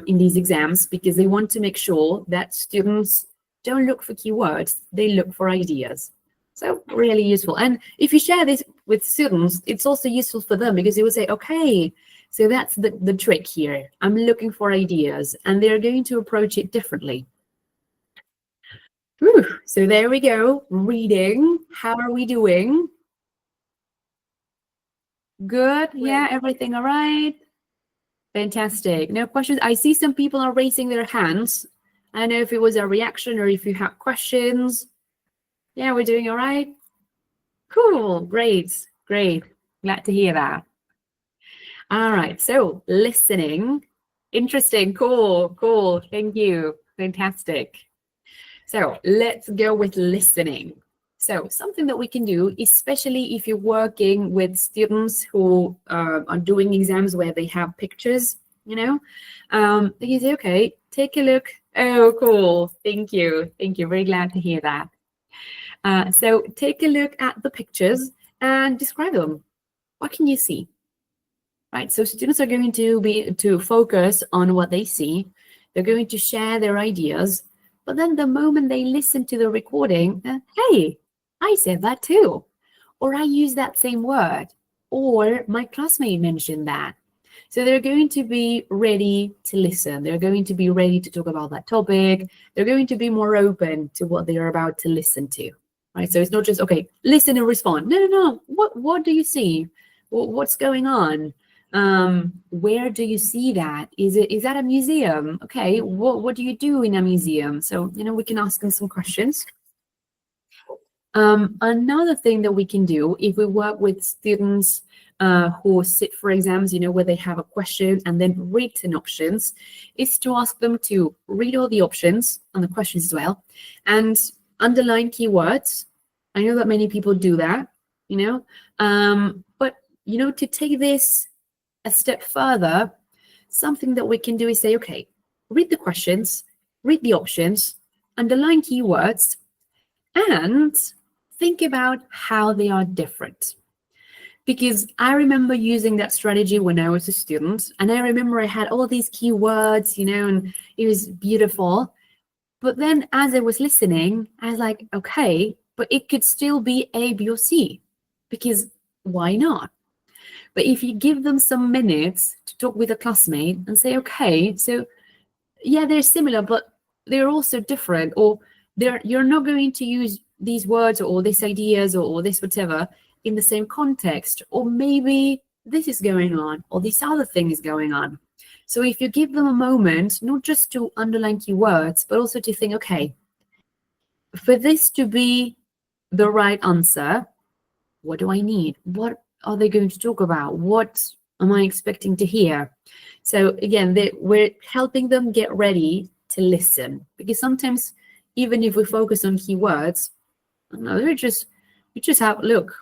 in these exams, because they want to make sure that students don't look for keywords, they look for ideas. So really useful. And if you share this with students, it's also useful for them, because they will say, okay, so that's the trick here. I'm looking for ideas, and they're going to approach it differently. Whew. So there we go. Reading. How are we doing? Good. Yeah, everything all right? Fantastic. No questions? I see some people are raising their hands. I don't know if it was a reaction or if you have questions. Yeah, we're doing all right? Cool. Great. Glad to hear that. All right. So listening. Interesting. Cool. Thank you. Fantastic. So let's go with listening. So something that we can do, especially if you're working with students who are doing exams where they have pictures, they can say, okay, take a look. Oh, cool. Thank you. Very glad to hear that. So take a look at the pictures and describe them. What can you see? Right. So students are going to focus on what they see. They're going to share their ideas. But then the moment they listen to the recording, hey, I said that too. Or I used that same word. Or my classmate mentioned that. So they're going to be ready to listen. They're going to be ready to talk about that topic. They're going to be more open to what they are about to listen to. Right. So it's not just, okay, listen and respond. No. What do you see? What's going on? Where do you see that? Is that a museum? Okay, what do you do in a museum? So, we can ask them some questions. Another thing that we can do if we work with students who sit for exams, where they have a question and then written options, is to ask them to read all the options and the questions as well, and underline keywords. I know that many people do that, but, to take this a step further, something that we can do is say, okay, read the questions, read the options, underline keywords, and think about how they are different. Because I remember using that strategy when I was a student, and I remember I had all these keywords, and it was beautiful. But then as I was listening, I was like, okay, but it could still be A, B, or C, because why not? But if you give them some minutes to talk with a classmate and say, okay, so yeah, they're similar, but they're also different, or you're not going to use these words or these ideas or this whatever in the same context, or maybe this is going on or this other thing is going on. So if you give them a moment, not just to underline keywords, but also to think, okay, for this to be the right answer, what do I need? What are they going to talk about? What am I expecting to hear? So again, we're helping them get ready to listen, because sometimes even if we focus on keywords, we just have, look,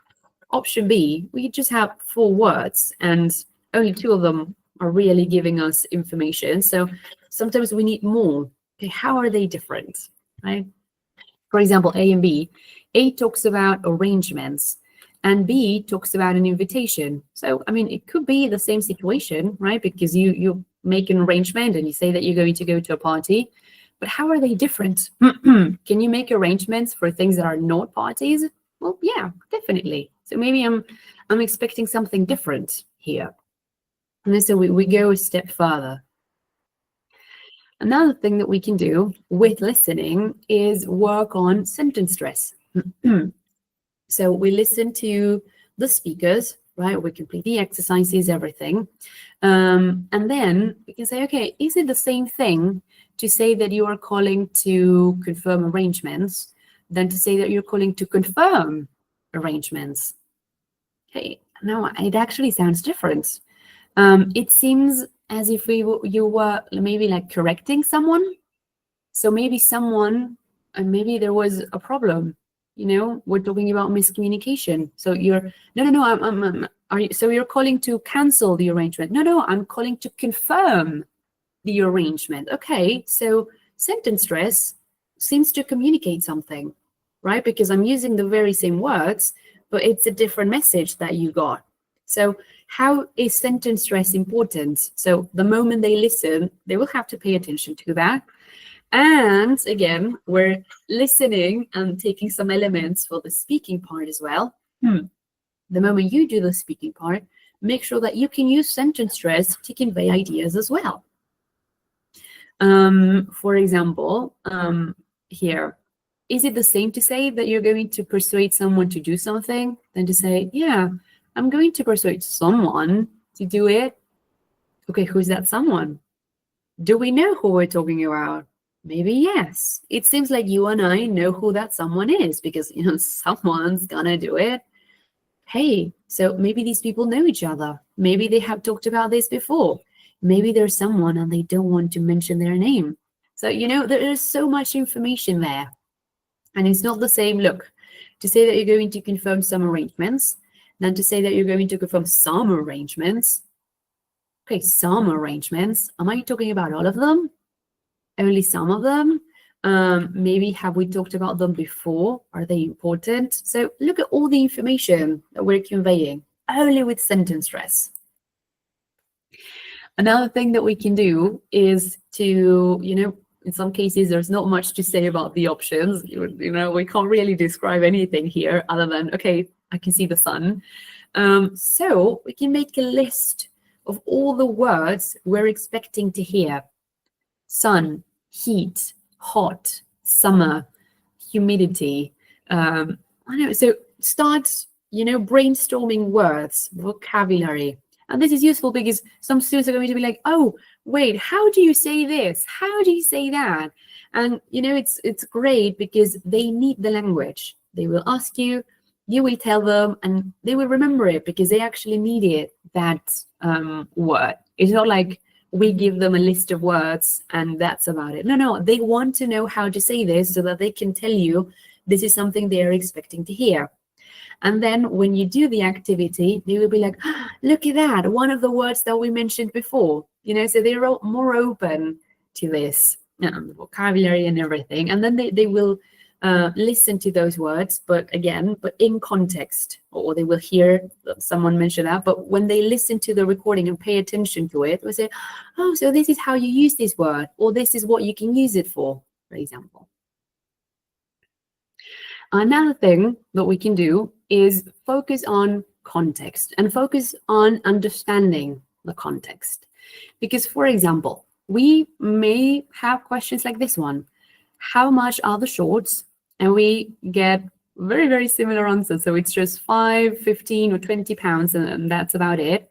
option B, we just have 4 words and only 2 of them are really giving us information. So sometimes we need more. Okay, how are they different, right? For example, A and B. A talks about arrangements and B talks about an invitation. So, I mean, it could be the same situation, right? Because you make an arrangement and you say that you're going to go to a party, but how are they different? Can you make arrangements for things that are not parties? Well, yeah, definitely. So maybe I'm expecting something different here. And then so we go a step further. Another thing that we can do with listening is work on sentence stress. So we listen to the speakers, right? We complete the exercises, everything. And then we can say, okay, is it the same thing to say that you are calling to confirm arrangements than to say that you're calling to confirm arrangements? Okay, no, it actually sounds different. It seems as if you were maybe like correcting someone. So maybe maybe there was a problem. We're talking about miscommunication. So so you're calling to cancel the arrangement? No, I'm calling to confirm the arrangement. Okay, so sentence stress seems to communicate something, right? Because I'm using the very same words, but it's a different message that you got. So how is sentence stress important? So the moment they listen, they will have to pay attention to that. And again, we're listening and taking some elements for the speaking part as well. The moment you do the speaking part, make sure that you can use sentence stress to convey ideas as well. For example, here, is it the same to say that you're going to persuade someone to do something than to say, yeah, I'm going to persuade someone to do it? Okay, who's that someone? Do we know who we're talking about? Maybe yes. It seems like you and I know who that someone is because, someone's gonna do it. Hey, so maybe these people know each other. Maybe they have talked about this before. Maybe there's someone and they don't want to mention their name. So, there is so much information there. And it's not the same, look, to say that you're going to confirm some arrangements than to say that you're going to confirm some arrangements. Okay, some arrangements. Am I talking about all of them? Only some of them? Maybe have we talked about them before? Are they important? So look at all the information that we're conveying only with sentence stress. Another thing that we can do is to, in some cases, there's not much to say about the options. We can't really describe anything here other than, okay, I can see the sun. So we can make a list of all the words we're expecting to hear. Sun, heat, hot, summer, humidity. So start, brainstorming words, vocabulary. And this is useful because some students are going to be like, oh, wait, how do you say this? How do you say that? And, it's great because they need the language. They will ask you, you will tell them, and they will remember it because they actually needed that word. It's not like we give them a list of words and that's about it. No, they want to know how to say this so that they can tell you this is something they're expecting to hear. And then when you do the activity, they will be like, oh, look at that, one of the words that we mentioned before. So they're more open to this vocabulary and everything. And then they will listen to those words, but in context, or they will hear someone mention that. But when they listen to the recording and pay attention to it, they say, oh, so this is how you use this word, or this is what you can use it for example. Another thing that we can do is focus on context and focus on understanding the context. Because, for example, we may have questions like this one. How much are the shorts? And we get very, very similar answers. So it's just 5, 15, or 20 pounds, and that's about it.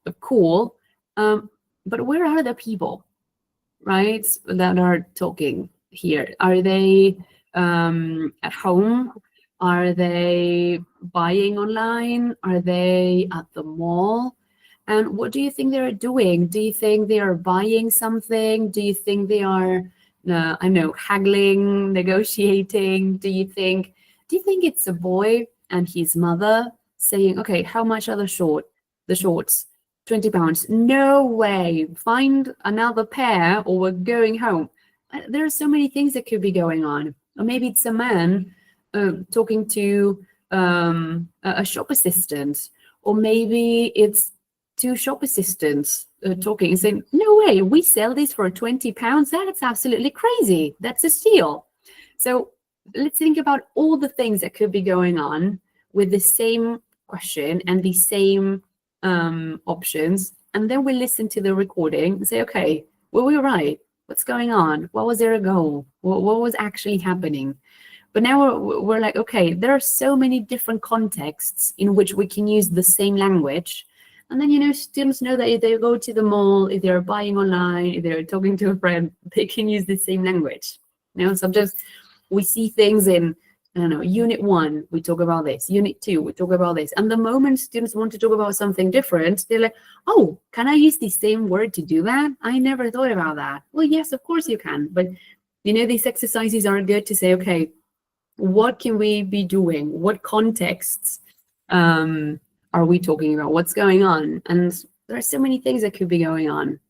But cool. But where are the people, right, that are talking here? Are they at home? Are they buying online? Are they at the mall? And what do you think they're doing? Do you think they are buying something? Do you think they are, I know, haggling, negotiating? Do you think it's a boy and his mother saying, okay, how much are the shorts? 20 pounds. No way. Find another pair or we're going home. There are so many things that could be going on. Or maybe it's a man talking to a shop assistant, or maybe it's two shop assistants talking and saying, no way, we sell this for 20 pounds. That's absolutely crazy. That's a steal. So let's think about all the things that could be going on with the same question and the same options. And then we listen to the recording and say, okay, were we right? What's going on? What was their goal? What was actually happening? But now we're like, okay, there are so many different contexts in which we can use the same language. And then, students know that if they go to the mall, if they're buying online, if they're talking to a friend, they can use the same language. Sometimes we see things in, I don't know, Unit 1, we talk about this. Unit 2, we talk about this. And the moment students want to talk about something different, they're like, oh, can I use the same word to do that? I never thought about that. Well, yes, of course you can. But, these exercises are good to say, okay, what can we be doing? What contexts are we talking about? What's going on? And there are so many things that could be going on.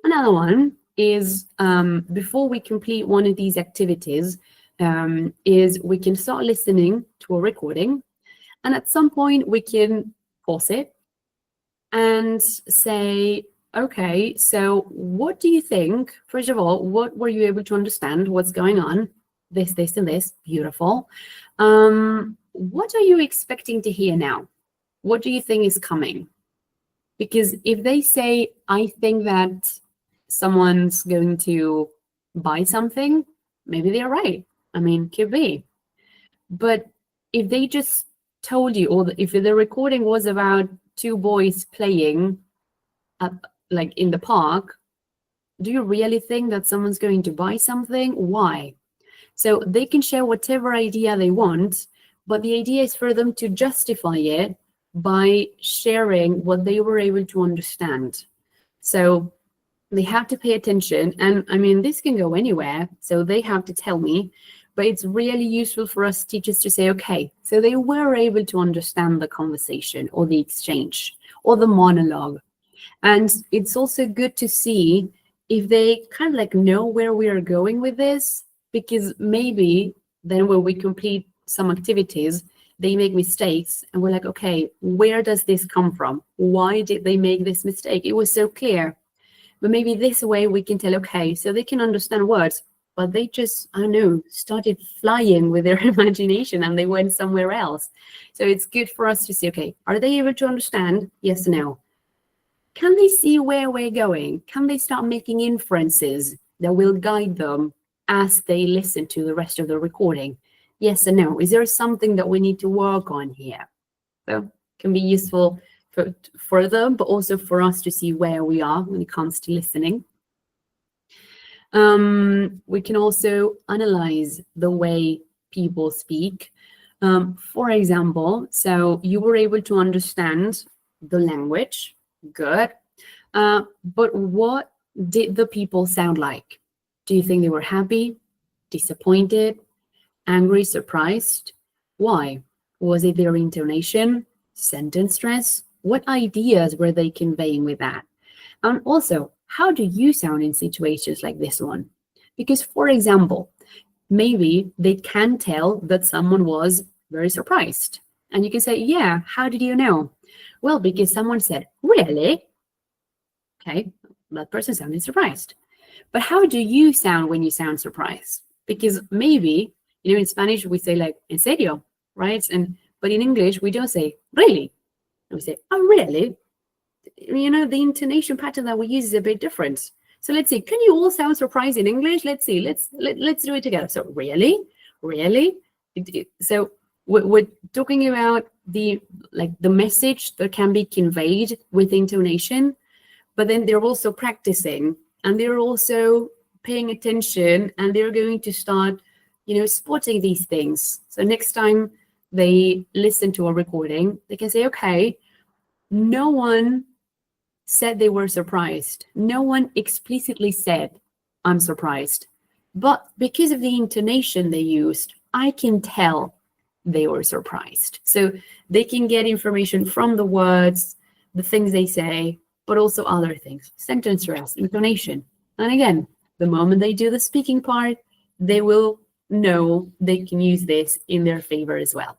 Another one is before we complete one of these activities, is we can start listening to a recording, and at some point we can pause it and say, okay, so what do you think? First of all, what were you able to understand? What's going on? This, and this. Beautiful. What are you expecting to hear now? What do you think is coming? Because if they say, I think that someone's going to buy something, maybe they're right. I mean, could be. But if they just told you, or if the recording was about two boys playing like in the park, do you really think that someone's going to buy something? Why? So they can share whatever idea they want, but the idea is for them to justify it by sharing what they were able to understand. So they have to pay attention. And I mean, this can go anywhere. So they have to tell me, but it's really useful for us teachers to say, okay, so they were able to understand the conversation or the exchange or the monologue. And it's also good to see if they kind of like know where we are going with this, because maybe then when we complete some activities, they make mistakes and we're like, okay, where does this come from? Why did they make this mistake? It was so clear. But maybe this way we can tell, okay, so they can understand words, but they just, I don't know, started flying with their imagination and they went somewhere else. So it's good for us to see, okay, are they able to understand? Yes or no? Can they see where we're going? Can they start making inferences that will guide them as they listen to the rest of the recording? Yes or no? Is there something that we need to work on here? So it can be useful for them, but also for us to see where we are when it comes to listening. We can also analyze the way people speak. For example, so you were able to understand the language, good. But what did the people sound like? Do you think they were happy, disappointed, angry, surprised? Why? Was it their intonation, sentence stress? What ideas were they conveying with that? And also, how do you sound in situations like this one? Because, for example, maybe they can tell that someone was very surprised. And you can say, yeah, how did you know? Well, because someone said, really? Okay, that person sounded surprised. But how do you sound when you sound surprised? Because maybe, in Spanish, we say like, en serio, right? But in English, we don't say, really. We say, oh, really? The intonation pattern that we use is a bit different. So let's see, can you all sound surprised in English? Let's see, let's do it together. So really? So we're talking about the message that can be conveyed with intonation, but then they're also practicing and they're also paying attention, and they're going to start, spotting these things. So next time they listen to a recording, they can say, okay, no one said they were surprised. No one explicitly said, I'm surprised. But because of the intonation they used, I can tell they were surprised. So they can get information from the words, the things they say, but also other things, sentence rest, intonation. And again, the moment they do the speaking part, they will know they can use this in their favor as well.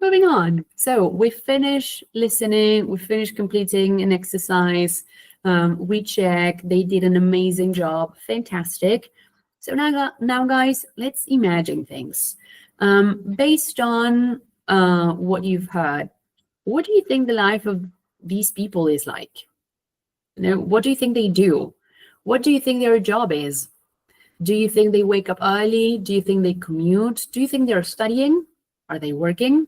Moving on. So we finished listening, we finished completing an exercise. We check, they did an amazing job, fantastic. So now guys, let's imagine things. Based on what you've heard, what do you think the life of these people is like? What do you think they do? What do you think their job is? Do you think they wake up early? Do you think they commute? Do you think they're studying? Are they working?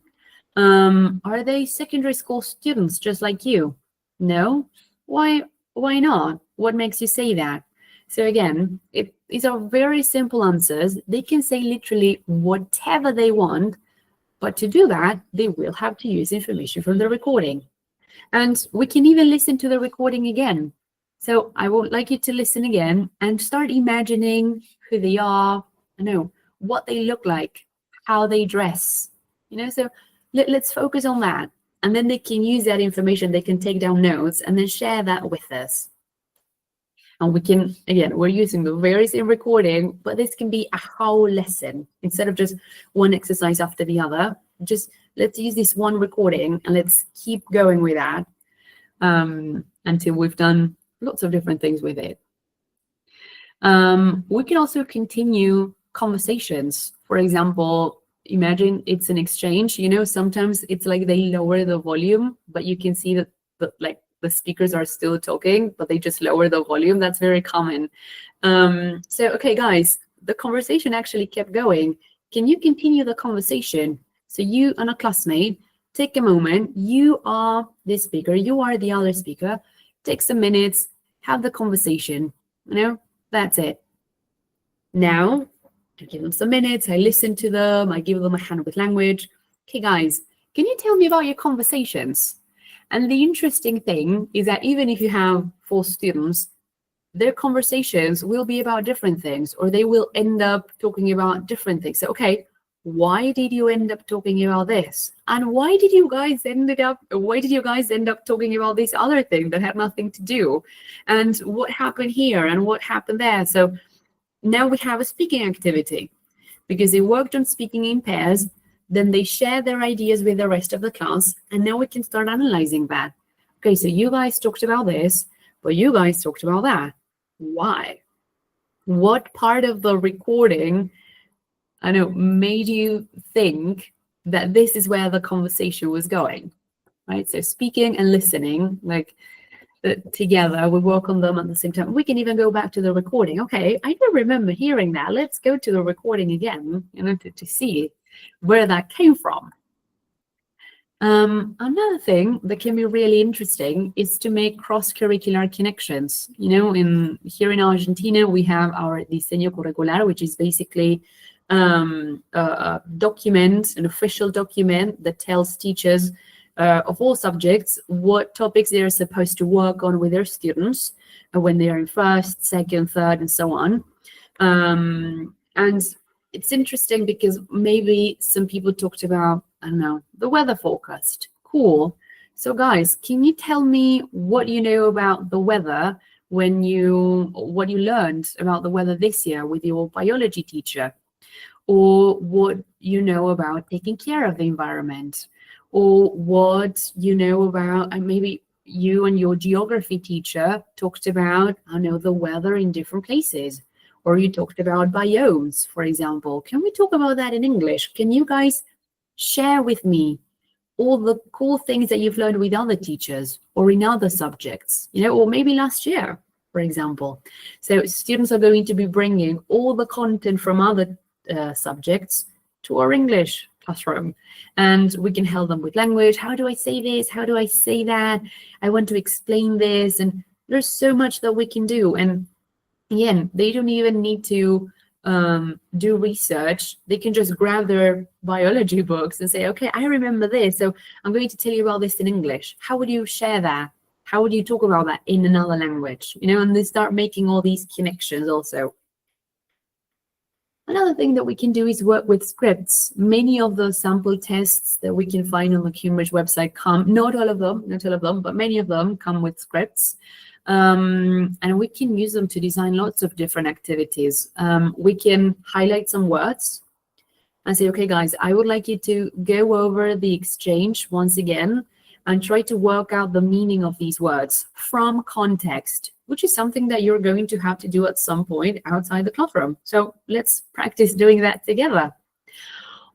Are they secondary school students just like you? No? Why not? What makes you say that? So again, these are very simple answers. They can say literally whatever they want, but to do that, they will have to use information from the recording. And we can even listen to the recording again. So I would like you to listen again and start imagining who they are, what they look like, how they dress, so let's focus on that. And then they can use that information, they can take down notes and then share that with us. And we can, again, we're using the very same recording, but this can be a whole lesson instead of just one exercise after the other. Just let's use this one recording and let's keep going with that until we've done lots of different things with it. We can also continue conversations. For example, imagine it's an exchange. Sometimes it's like they lower the volume, but you can see that the speakers are still talking, but they just lower the volume. That's very common. So, okay, guys, the conversation actually kept going. Can you continue the conversation? So you and a classmate, take a moment. You are the speaker. You are the other speaker. Take some minutes, have the conversation. That's it. Now, I give them some minutes. I listen to them. I give them a hand with language. Okay, guys, can you tell me about your conversations? And the interesting thing is that even if you have 4 students, their conversations will be about different things, or they will end up talking about different things. So, okay, why did you end up talking about this? And why did you guys end up talking about this other thing that had nothing to do? And what happened here and what happened there? So now we have a speaking activity because they worked on speaking in pairs. Then they share their ideas with the rest of the class. And now we can start analyzing that. Okay, so you guys talked about this, but you guys talked about that. Why? What part of the recording, made you think that this is where the conversation was going, right? So speaking and listening, together, we work on them at the same time. We can even go back to the recording. Okay, I don't remember hearing that. Let's go to the recording again, to see where that came from. Another thing that can be really interesting is to make cross-curricular connections. Here in Argentina, we have our Diseño Curricular, which is basically a document, an official document that tells teachers of all subjects what topics they're supposed to work on with their students when they are in first, second, third, and so on. And it's interesting because maybe some people talked about, the weather forecast. Cool. So guys, can you tell me what you know about the weather what you learned about the weather this year with your biology teacher, or what you know about taking care of the environment, or what you know about, and maybe you and your geography teacher talked about, I know, the weather in different places, or you talked about biomes, for example. Can we talk about that in English? Can you guys share with me all the cool things that you've learned with other teachers or in other subjects, or maybe last year, for example? So students are going to be bringing all the content from other subjects to our English classroom, and we can help them with language. How do I say this? How do I say that? I want to explain this. And there's so much that we can do. And again, they don't even need to do research. They can just grab their biology books and say, okay, I remember this, so I'm going to tell you about this in English. How would you share that? How would you talk about that in another language? And they start making all these connections also. Another thing that we can do is work with scripts. Many of the sample tests that we can find on the Cambridge website not all of them, but many of them come with scripts. And we can use them to design lots of different activities. We can highlight some words and say, okay, guys, I would like you to go over the exchange once again and try to work out the meaning of these words from context, which is something that you're going to have to do at some point outside the classroom. So let's practice doing that together.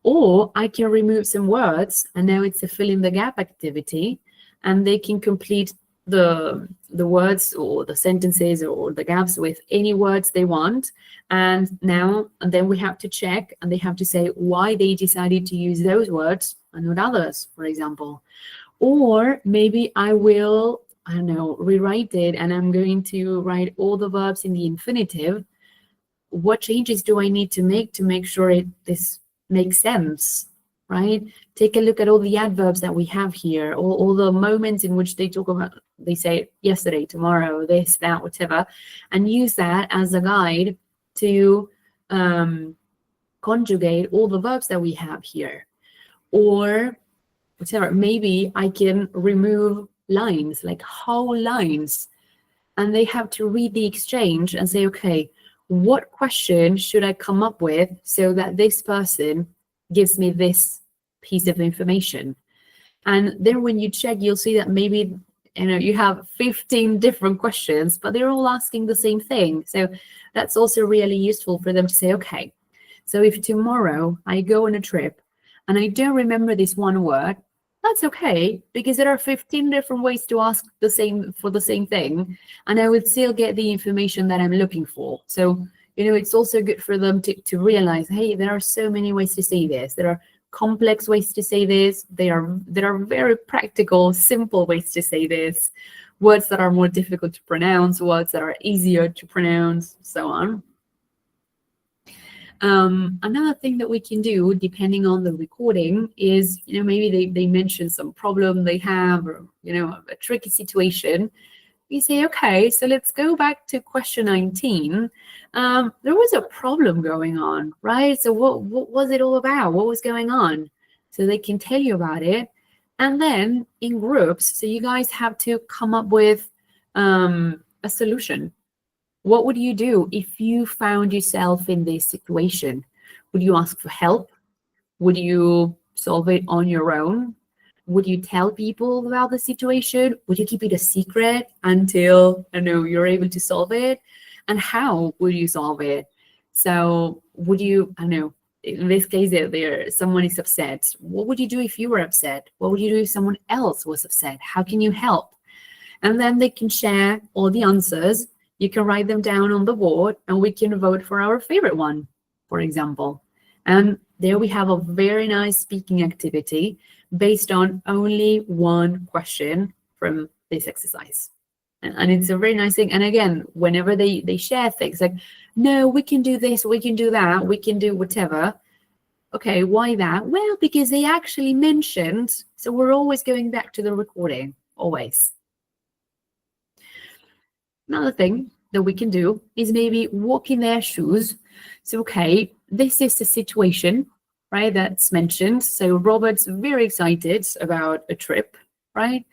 Or I can remove some words, and now it's a fill in the gap activity, and they can complete the words or the sentences or the gaps with any words they want. And then we have to check, and they have to say why they decided to use those words and not others, for example. Or maybe I will, rewrite it, and I'm going to write all the verbs in the infinitive. What changes do I need to make sure this makes sense, right? Take a look at all the adverbs that we have here, all the moments in which they say yesterday, tomorrow, this, that, whatever, and use that as a guide to conjugate all the verbs that we have here. Or whatever, maybe I can remove lines, like whole lines, and they have to read the exchange and say, okay, what question should I come up with so that this person gives me this piece of information? And then when you check, you'll see that maybe you have 15 different questions, but they're all asking the same thing. So that's also really useful for them to say, okay, so if tomorrow I go on a trip and I don't remember this one word, that's okay, because there are 15 different ways to ask the same thing, and I would still get the information that I'm looking for. So, it's also good for them to realize, hey, there are so many ways to say this. There are complex ways to say this. There are very practical, simple ways to say this. Words that are more difficult to pronounce, words that are easier to pronounce, so on. Another thing that we can do, depending on the recording, is maybe they mention some problem they have, or a tricky situation. You say, okay, so let's go back to question 19. There was a problem going on, right? So what was it all about? What was going on? So they can tell you about it. And then in groups, so you guys have to come up with a solution. What would you do if you found yourself in this situation? Would you ask for help? Would you solve it on your own? Would you tell people about the situation? Would you keep it a secret until you're able to solve it? And how would you solve it? So would you, in this case, someone is upset. What would you do if you were upset? What would you do if someone else was upset? How can you help? And then they can share all the answers. You can write them down on the board, and we can vote for our favorite one, for example. And there we have a very nice speaking activity based on only one question from this exercise. And it's a very nice thing. And again, whenever they share things like, no, we can do this, we can do that, we can do whatever. Okay, why that? Well, because they actually mentioned, so we're always going back to the recording, always. Another thing that we can do is maybe walk in their shoes. So, okay, this is the situation, right, that's mentioned. So Robert's very excited about a trip, right?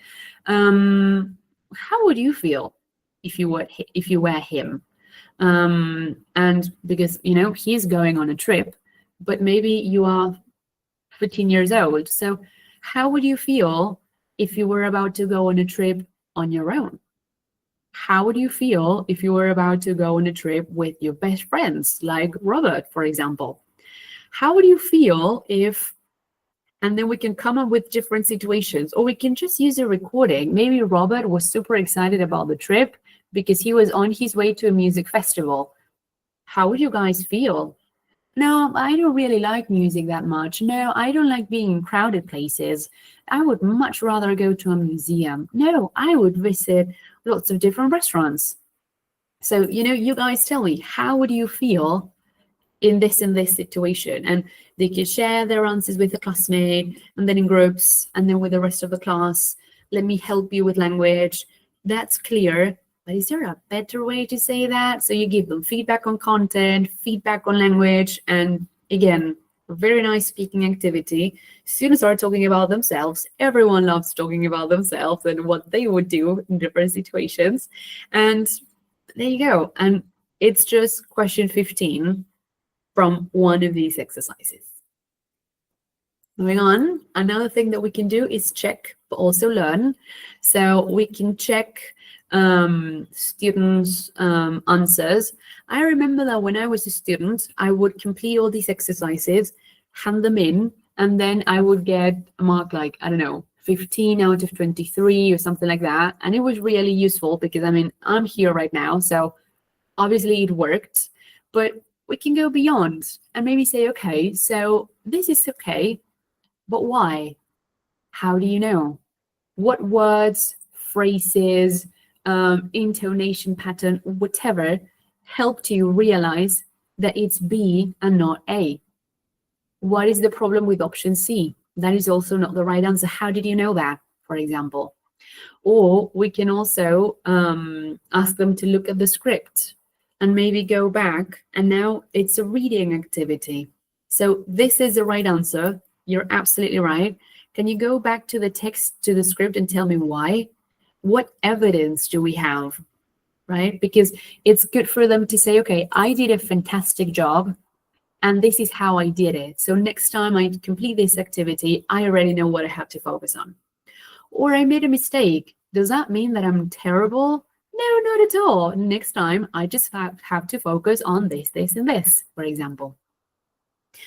How would you feel? if you were him. And because, he's going on a trip, but maybe you are 15 years old. So how would you feel if you were about to go on a trip on your own? How would you feel if you were about to go on a trip with your best friends, like Robert, for example? How would you feel if, and then we can come up with different situations, or we can just use a recording. Maybe Robert was super excited about the trip because he was on his way to a music festival. How would you guys feel? No, I don't really like music that much. No, I don't like being in crowded places. I would much rather go to a museum. No, I would visit lots of different restaurants. So, you guys tell me, how would you feel in this situation? And they can share their answers with a classmate, and then in groups, and then with the rest of the class. Let me help you with language. That's clear. But is there a better way to say that? So you give them feedback on content, feedback on language, and again, a very nice speaking activity. Students are talking about themselves. Everyone loves talking about themselves and what they would do in different situations. And there you go. And it's just question 15 from one of these exercises. Moving on, another thing that we can do is check, but also learn. So we can check students' answers. I remember that when I was a student, I would complete all these exercises, hand them in, and then I would get a mark like, I don't know, 15 out of 23 or something like that. And it was really useful because, I'm here right now. So obviously it worked, but we can go beyond and maybe say, okay, so this is okay, but why? How do you know? What words, phrases, intonation pattern, whatever, helped you realize that it's B and not A? What is the problem with option C? That is also not the right answer. How did you know that, for example? Or we can also ask them to look at the script and maybe go back, and now it's a reading activity. So this is the right answer. You're absolutely right. Can you go back to the text, to the script, and tell me why? What evidence do we have, right? Because it's good for them to say, okay, I did a fantastic job, and this is how I did it. So next time I complete this activity, I already know what I have to focus on. Or I made a mistake. Does that mean that I'm terrible? No, not at all. Next time, I just have to focus on this, this, and this, for example.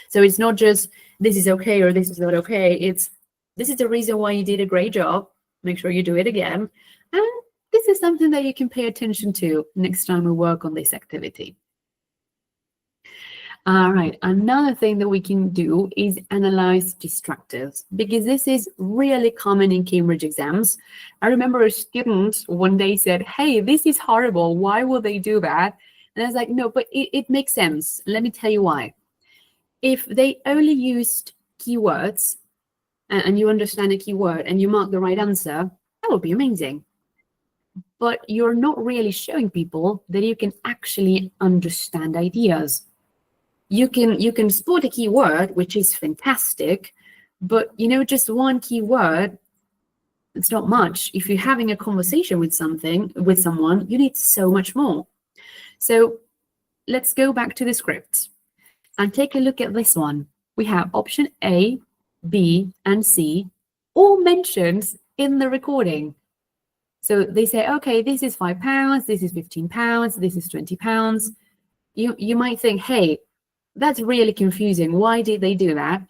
So it's not just this is okay or this is not okay. It's this is the reason why you did a great job. Make sure you do it again. And this is something that you can pay attention to next time we work on this activity. All right, another thing that we can do is analyze distractors, because this is really common in Cambridge exams. I remember a student one day said, hey, this is horrible. Why will they do that? And I was like, no, but it makes sense. Let me tell you why. If they only used keywords and you understand a keyword and you mark the right answer, that would be amazing. But you're not really showing people that you can actually understand ideas. You can spot a keyword, which is fantastic, but just one keyword, it's not much. If you're having a conversation with someone, you need so much more. So let's go back to the script and take a look at this one. We have option A, B, and C all mentioned in the recording. So they say, okay, this is £5, this is £15, this is £20. You might think, hey, that's really confusing. Why did they do that?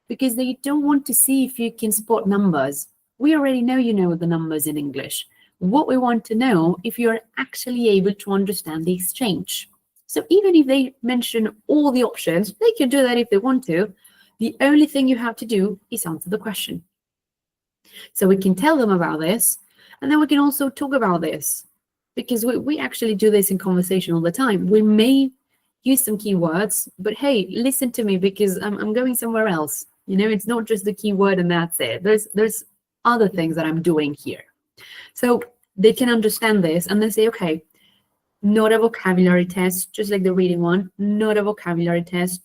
Because they don't want to see if you can spot numbers. We already know you know the numbers in English. What we want to know if you're actually able to understand the exchange. So even if they mention all the options, they can do that if they want to. The only thing you have to do is answer the question. So we can tell them about this, and then we can also talk about this, because we actually do this in conversation all the time. We may use some keywords, but hey, listen to me because I'm going somewhere else. It's not just the keyword and that's it. There's other things that I'm doing here. So they can understand this and they say, okay, not a vocabulary test, just like the reading one, not a vocabulary test.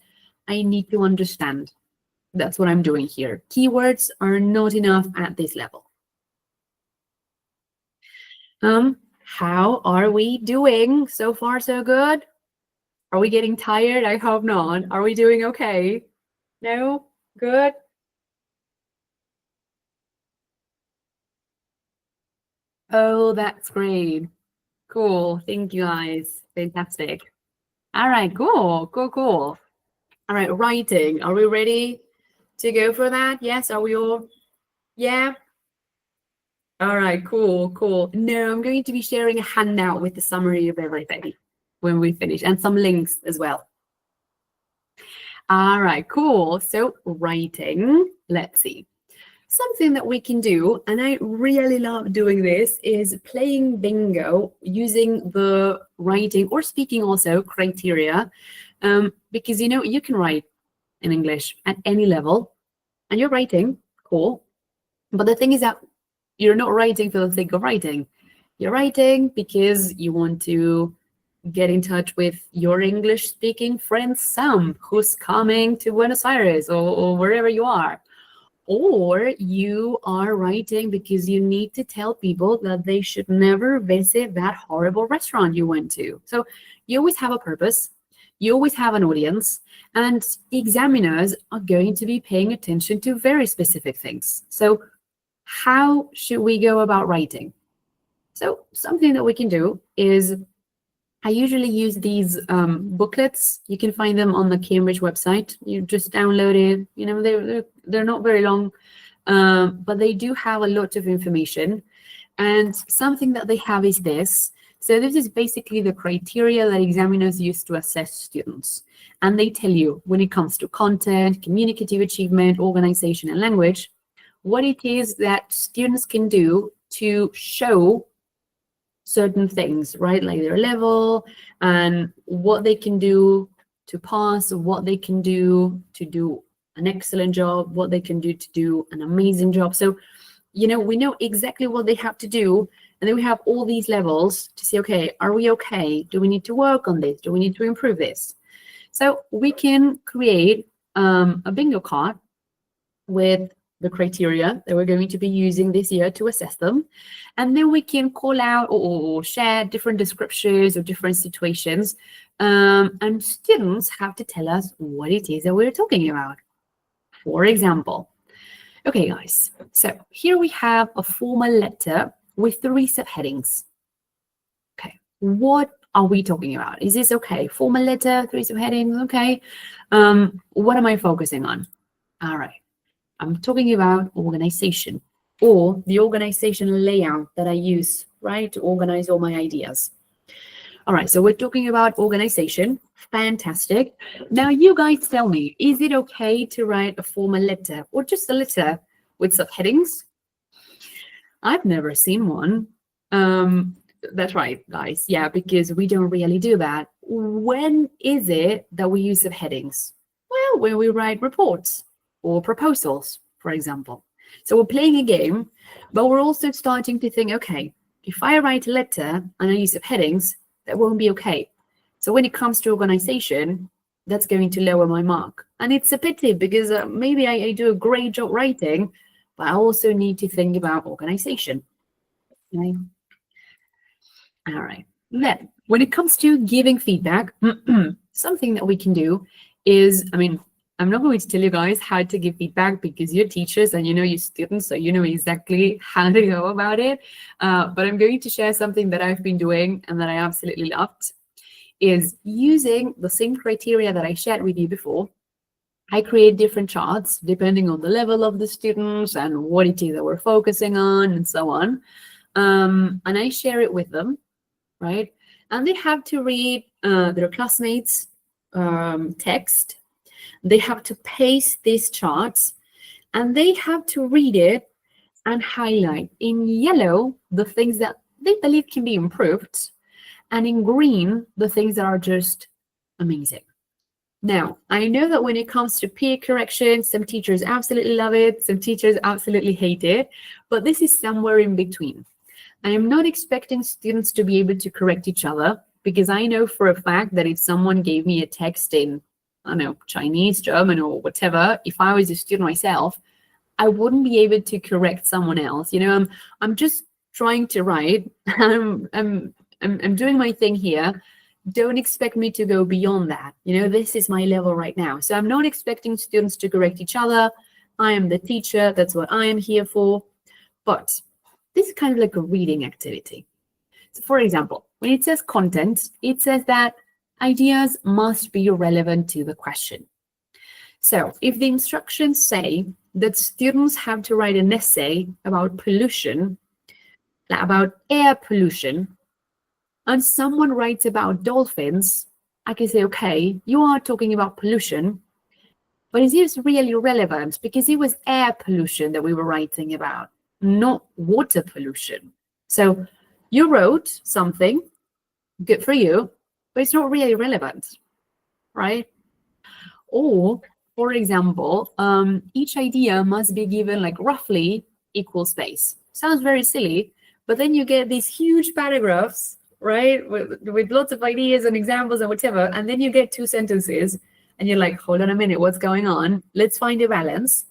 I need to understand. That's what I'm doing here. Keywords are not enough at this level. How are we doing? So far, so good? Are we getting tired? I hope not. Are we doing okay? No? Good? Oh, that's great. Cool. Thank you, guys. Fantastic. All right, cool, cool, cool. All right, writing. Are we ready to go for that? Yes, are we all? Yeah? All right, cool, cool. No, I'm going to be sharing a handout with the summary of everything when we finish and some links as well. All right, cool. So writing, let's see. Something that we can do, and I really love doing this, is playing bingo using the writing or speaking also criteria, because you can write in English at any level, and you're writing, cool. But the thing is that you're not writing for the sake of writing. You're writing because you want to get in touch with your English speaking friend Sam, who's coming to Buenos Aires or wherever you are. Or you are writing because you need to tell people that they should never visit that horrible restaurant you went to. So you always have a purpose, you always have an audience, and examiners are going to be paying attention to very specific things. So how should we go about writing? So something that we can do is, I usually use these booklets. You can find them on the Cambridge website. You just download it. They're not very long, but they do have a lot of information. And something that they have is this. So this is basically the criteria that examiners use to assess students. And they tell you when it comes to content, communicative achievement, organization, and language, what it is that students can do to show certain things, right? Like their level and what they can do to pass, what they can do to do an excellent job, what they can do to do an amazing job. So, we know exactly what they have to do. And then we have all these levels to say, okay, are we okay? Do we need to work on this? Do we need to improve this? So we can create a bingo card with the criteria that we're going to be using this year to assess them. And then we can call out or share different descriptions of different situations. And students have to tell us what it is that we're talking about. For example, okay, guys, so here we have a formal letter with 3 subheadings. Okay, what are we talking about? Is this okay? Formal letter, 3 subheadings, okay. What am I focusing on? All right. I'm talking about organization or the organization layout that I use, right, to organize all my ideas. All right, so we're talking about organization. Fantastic. Now you guys tell me, is it okay to write a formal letter or just a letter with subheadings? I've never seen one. That's right, guys. Yeah, because we don't really do that. When is it that we use subheadings? Well, when we write reports or proposals, for example. So we're playing a game, but we're also starting to think, okay, if I write a letter and I use subheadings, that won't be okay. So when it comes to organization, that's going to lower my mark. And it's a pity because maybe I do a great job writing, but I also need to think about organization. Okay? All right. Then when it comes to giving feedback, something that we can do is, I'm not going to tell you guys how to give feedback because you're teachers and you're students, so you know exactly how to go about it. But I'm going to share something that I've been doing and that I absolutely loved, is using the same criteria that I shared with you before. I create different charts depending on the level of the students and what it is that we're focusing on and so on. And I share it with them, right? And they have to read their classmates' text. They have to paste these charts and they have to read it and highlight in yellow the things that they believe can be improved, and in green the things that are just amazing. Now, I know that when it comes to peer correction, some teachers absolutely love it, some teachers absolutely hate it, but this is somewhere in between. I am not expecting students to be able to correct each other, because I know for a fact that if someone gave me a text in, I don't know, Chinese, German, or whatever, if I was a student myself, I wouldn't be able to correct someone else. I'm just trying to write. I'm doing my thing here. Don't expect me to go beyond that. This is my level right now. So I'm not expecting students to correct each other. I am the teacher. That's what I am here for. But this is kind of like a reading activity. So for example, when it says content, it says that ideas must be relevant to the question. So if the instructions say that students have to write an essay about pollution, about air pollution, and someone writes about dolphins, I can say, okay, you are talking about pollution, but is this really relevant? Because it was air pollution that we were writing about, not water pollution. So you wrote something, good for you, but it's not really relevant, right? Or, for example, each idea must be given like roughly equal space. Sounds very silly, but then you get these huge paragraphs, right, with lots of ideas and examples and whatever, and then you get 2 sentences, and you're like, hold on a minute, what's going on? Let's find a balance.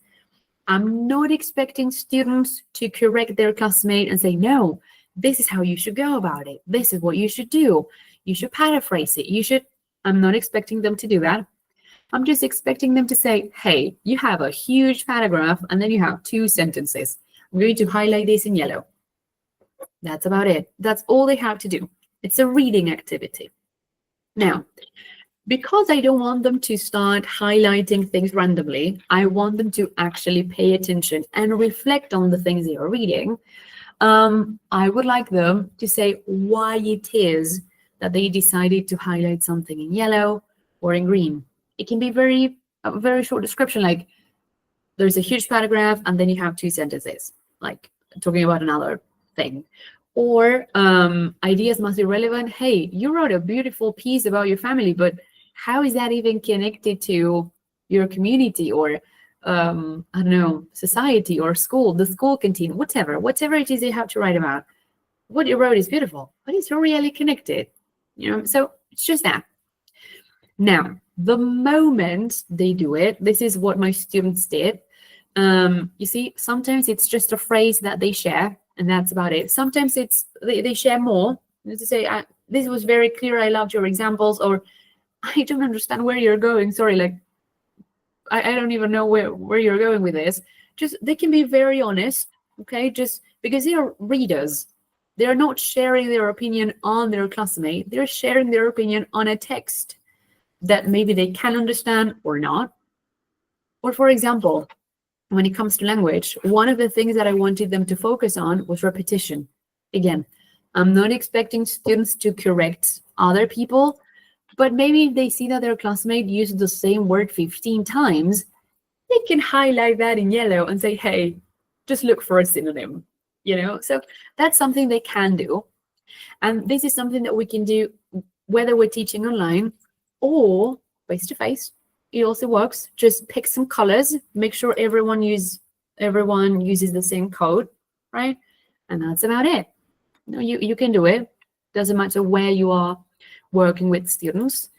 I'm not expecting students to correct their classmate and say, no, this is how you should go about it. This is what you should do. You should paraphrase it. I'm not expecting them to do that. I'm just expecting them to say, hey, you have a huge paragraph, and then you have 2 sentences. I'm going to highlight this in yellow. That's about it. That's all they have to do. It's a reading activity. Now, because I don't want them to start highlighting things randomly, I want them to actually pay attention and reflect on the things they are reading. I would like them to say why it is that they decided to highlight something in yellow or in green. It can be a very short description, like there's a huge paragraph and then you have 2 sentences, like talking about another thing. Or ideas must be relevant. Hey, you wrote a beautiful piece about your family, but how is that even connected to your community or, I don't know, society or school, the school canteen, whatever it is you have to write about. What you wrote is beautiful, but it's really connected, so it's just that. Now, the moment they do it, this is what my students did. You see, sometimes it's just a phrase that they share, and that's about it. Sometimes they share more. To say, this was very clear, I loved your examples, or I don't understand where you're going. Sorry, like, I don't even know where you're going with this. Just, they can be very honest, okay? Just because they are readers. They're not sharing their opinion on their classmate. They're sharing their opinion on a text that maybe they can understand or not. Or for example, when it comes to language, one of the things that I wanted them to focus on was repetition. Again, I'm not expecting students to correct other people, but maybe if they see that their classmate uses the same word 15 times, they can highlight that in yellow and say, hey, just look for a synonym, So that's something they can do. And this is something that we can do whether we're teaching online or face-to-face. It also works. Just pick some colors, make sure everyone uses the same code, right? And that's about it. You can do it. Doesn't matter where you are working with students.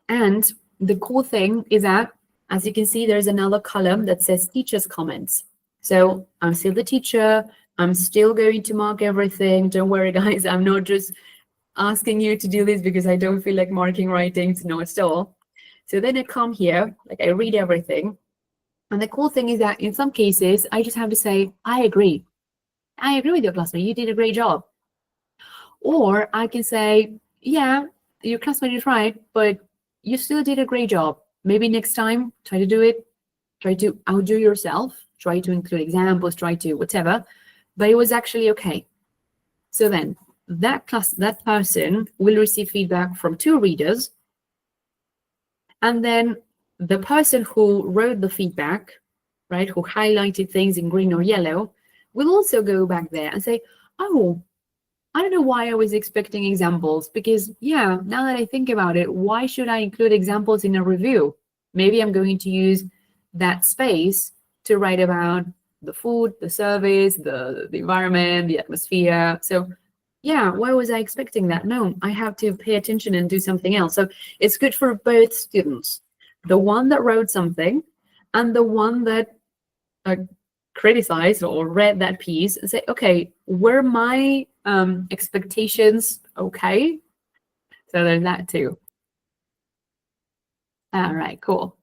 And the cool thing is that, as you can see, there's another column that says teacher's comments. So I'm still the teacher. I'm still going to mark everything. Don't worry, guys. I'm not just asking you to do this because I don't feel like marking writings. No, at all. So then I come here, like I read everything. And the cool thing is that in some cases, I just have to say, I agree. I agree with your classmate. You did a great job. Or I can say, yeah, your classmate is right, but you still did a great job. Maybe next time, try to do it. Try to outdo yourself. Try to include examples. Try to whatever. But it was actually okay. So then that person will receive feedback from 2 readers. And then the person who wrote the feedback, right, who highlighted things in green or yellow, will also go back there and say, oh, I don't know why I was expecting examples, because, yeah, now that I think about it, why should I include examples in a review? Maybe I'm going to use that space to write about the food, the service, the environment, the atmosphere. So, yeah, why was I expecting that? No, I have to pay attention and do something else. So it's good for both students, the one that wrote something and the one that criticized or read that piece and say, okay, were my expectations okay? So there's that too. All right, cool.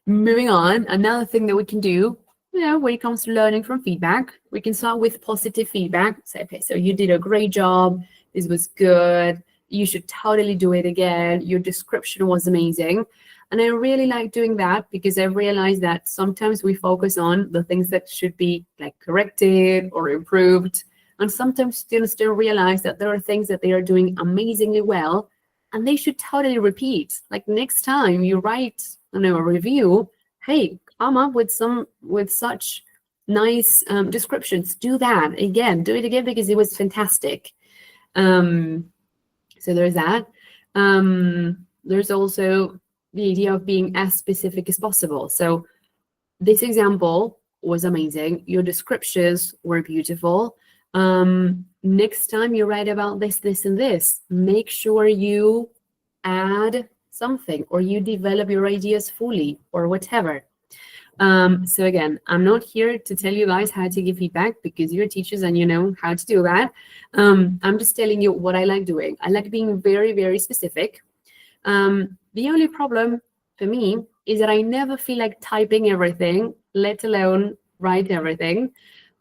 Moving on, another thing that we can do, when it comes to learning from feedback, we can start with positive feedback. Say, okay, so you did a great job. This was good. You should totally do it again. Your description was amazing. And I really like doing that because I realized that sometimes we focus on the things that should be like corrected or improved. And sometimes students don't realize that there are things that they are doing amazingly well and they should totally repeat. Like next time you write, a review, hey, come up with such nice descriptions. Do that again. Do it again because it was fantastic. So there's that. There's also the idea of being as specific as possible. So this example was amazing. Your descriptions were beautiful. Next time you write about this, this, and this, make sure you add something or you develop your ideas fully or whatever. So again, I'm not here to tell you guys how to give feedback because you're teachers and you know how to do that. I'm just telling you what I like doing. I like being very, very specific. The only problem for me is that I never feel like typing everything, let alone write everything.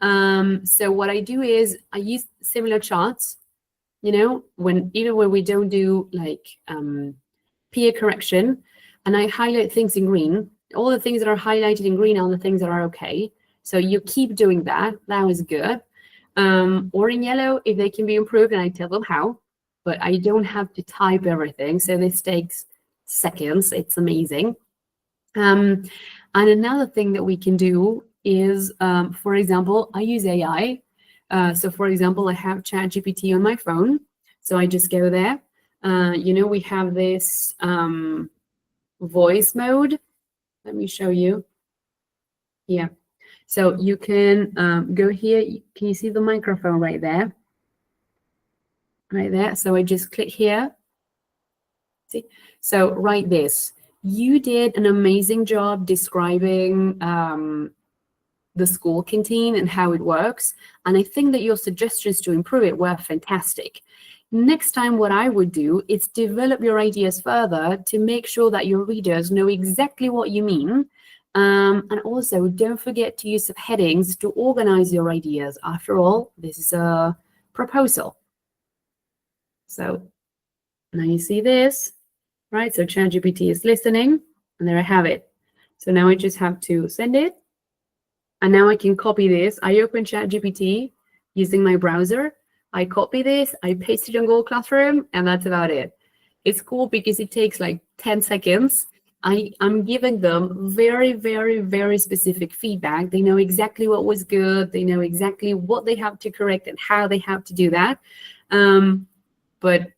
So what I do is I use similar charts, even when we don't do like peer correction, and I highlight things in green. All the things that are highlighted in green are the things that are okay. So you keep doing that. That was good. Or in yellow, if they can be improved, and I tell them how, but I don't have to type everything. So this takes seconds. It's amazing. And another thing that we can do is, for example, I use AI. So for example, I have ChatGPT on my phone. So I just go there. We have this voice mode. Let me show you. Yeah. So you can go here. Can you see the microphone right there? Right there. So I just click here. See? So write this. You did an amazing job describing the school canteen and how it works. And I think that your suggestions to improve it were fantastic. Next time, what I would do is develop your ideas further to make sure that your readers know exactly what you mean. And also, don't forget to use headings to organize your ideas. After all, this is a proposal. So now you see this, right? So ChatGPT is listening, and there I have it. So now I just have to send it. And now I can copy this. I open ChatGPT using my browser. I copy this, I paste it on Google Classroom, and that's about it. It's cool because it takes like 10 seconds. I'm giving them very, very, very specific feedback. They know exactly what was good. They know exactly what they have to correct and how they have to do that. But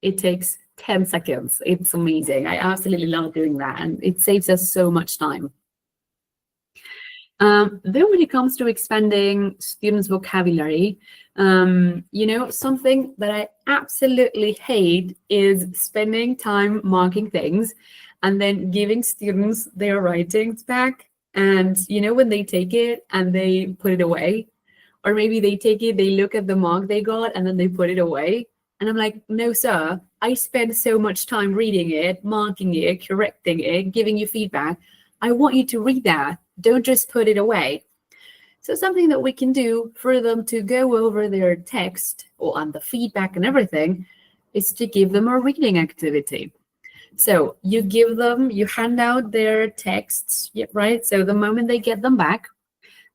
it takes 10 seconds. It's amazing. I absolutely love doing that. And it saves us so much time. Then when it comes to expanding students' vocabulary, something that I absolutely hate is spending time marking things and then giving students their writings back. And, when they take it and they put it away, or maybe they take it, they look at the mark they got, and then they put it away. And I'm like, no, sir, I spent so much time reading it, marking it, correcting it, giving you feedback. I want you to read that. Don't just put it away. So something that we can do for them to go over their text and the feedback and everything is to give them a reading activity. So you hand out their texts, right? So the moment they get them back,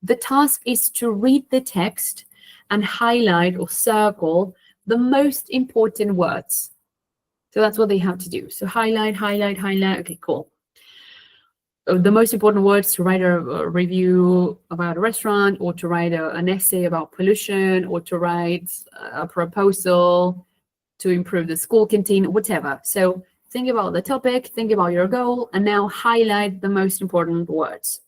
the task is to read the text and highlight or circle the most important words. So that's what they have to do. So highlight. Okay, cool. The most important words to write a review about a restaurant, or to write an essay about pollution, or to write a proposal to improve the school canteen, whatever. So think about the topic, think about your goal, and now highlight the most important words.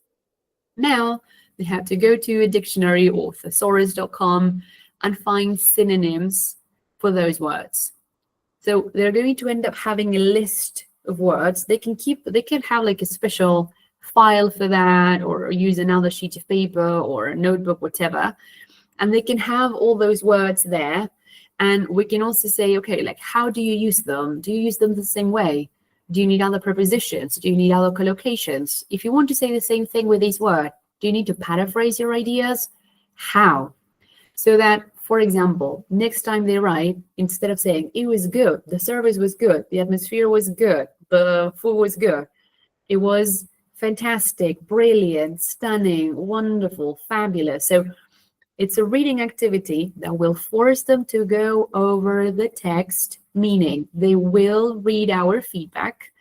Now they have to go to a dictionary or thesaurus.com and find synonyms for those words. So they're going to end up having a list of words. They can have like a special file for that, or use another sheet of paper or a notebook, whatever. And they can have all those words there. And we can also say, okay, like, how do you use them? Do you use them the same way? Do you need other prepositions? Do you need other collocations? If you want to say the same thing with these words, do you need to paraphrase your ideas? How? So that, for example, next time they write, instead of saying, it was good, the service was good, the atmosphere was good, the food was good, it was fantastic, brilliant, stunning, wonderful, fabulous. So it's a reading activity that will force them to go over the text, meaning they will read our feedback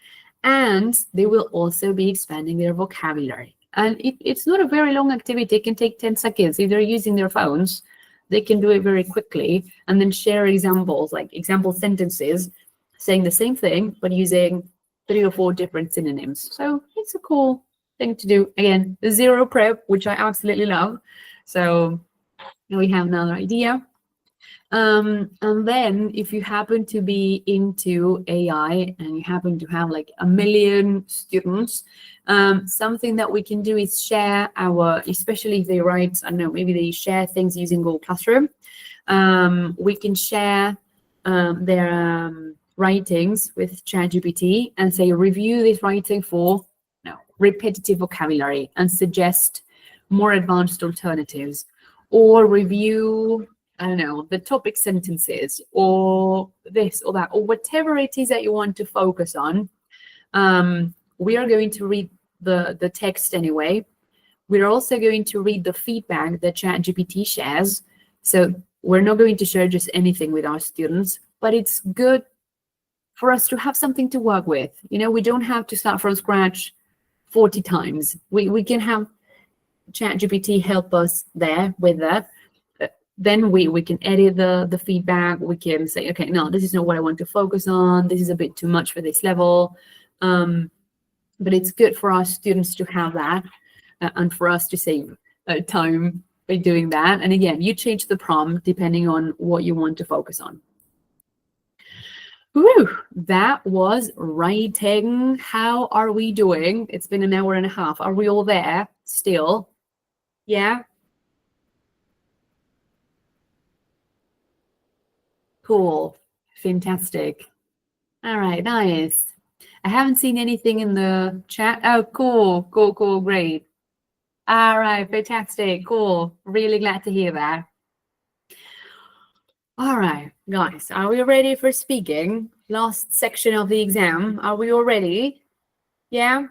and they will also be expanding their vocabulary. And it's not a very long activity. It can take 10 seconds. If they're using their phones, they can do it very quickly and then share examples, like example sentences, saying the same thing, but using 3 or 4 different synonyms. So it's a cool thing to do. Again, zero prep, which I absolutely love. So now we have another idea. And then if you happen to be into AI and you happen to have like 1 million students, something that we can do is share our, especially if they write, I don't know, maybe they share things using Google Classroom. We can share their writings with ChatGPT and say, review this writing for repetitive vocabulary and suggest more advanced alternatives, or review, I don't know, the topic sentences, or this or that, or whatever it is that you want to focus on. We are going to read the text anyway. We're also going to read the feedback that ChatGPT shares. So we're not going to share just anything with our students, but it's good for us to have something to work with. We don't have to start from scratch 40 times. We can have ChatGPT help us there with that. Then we can edit the feedback. We can say, okay, no, this is not what I want to focus on. This is a bit too much for this level. But it's good for our students to have that and for us to save time by doing that. And again, you change the prompt depending on what you want to focus on. Whew, that was writing. How are we doing? It's been an hour and a half. Are we all there still? Yeah? Cool. Fantastic. All right, nice. I haven't seen anything in the chat. Oh, cool, great. All right, fantastic, cool. Really glad to hear that. All right, guys, are we ready for speaking? Last section of the exam. Are we all ready? Yeah?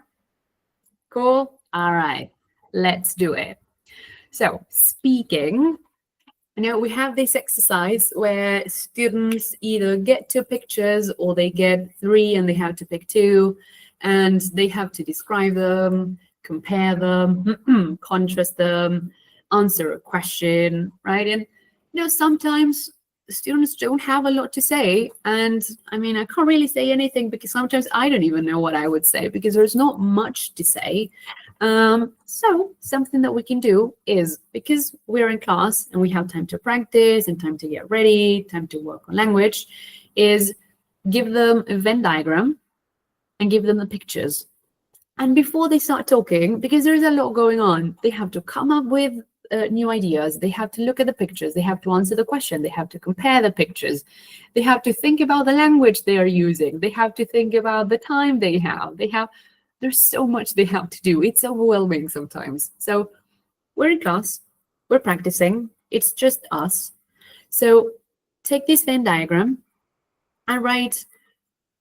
Cool. All right, let's do it. So, speaking. We have this exercise where students either get 2 pictures or they get 3 and they have to pick 2, and they have to describe them, compare them, contrast them, answer a question, right? And sometimes students don't have a lot to say, and I can't really say anything because sometimes I don't even know what I would say because there's not much to say. So something that we can do is, because we're in class and we have time to practice and time to get ready, time to work on language, is give them a Venn diagram and give them the pictures. And before they start talking, because there's a lot going on, they have to come up with new ideas. They have to look at the pictures. They have to answer the question. They have to compare the pictures. They have to think about the language they are using. They have to think about the time they have. There's so much they have to do. It's overwhelming sometimes. So we're in class, we're practicing. It's just us. So take this Venn diagram and write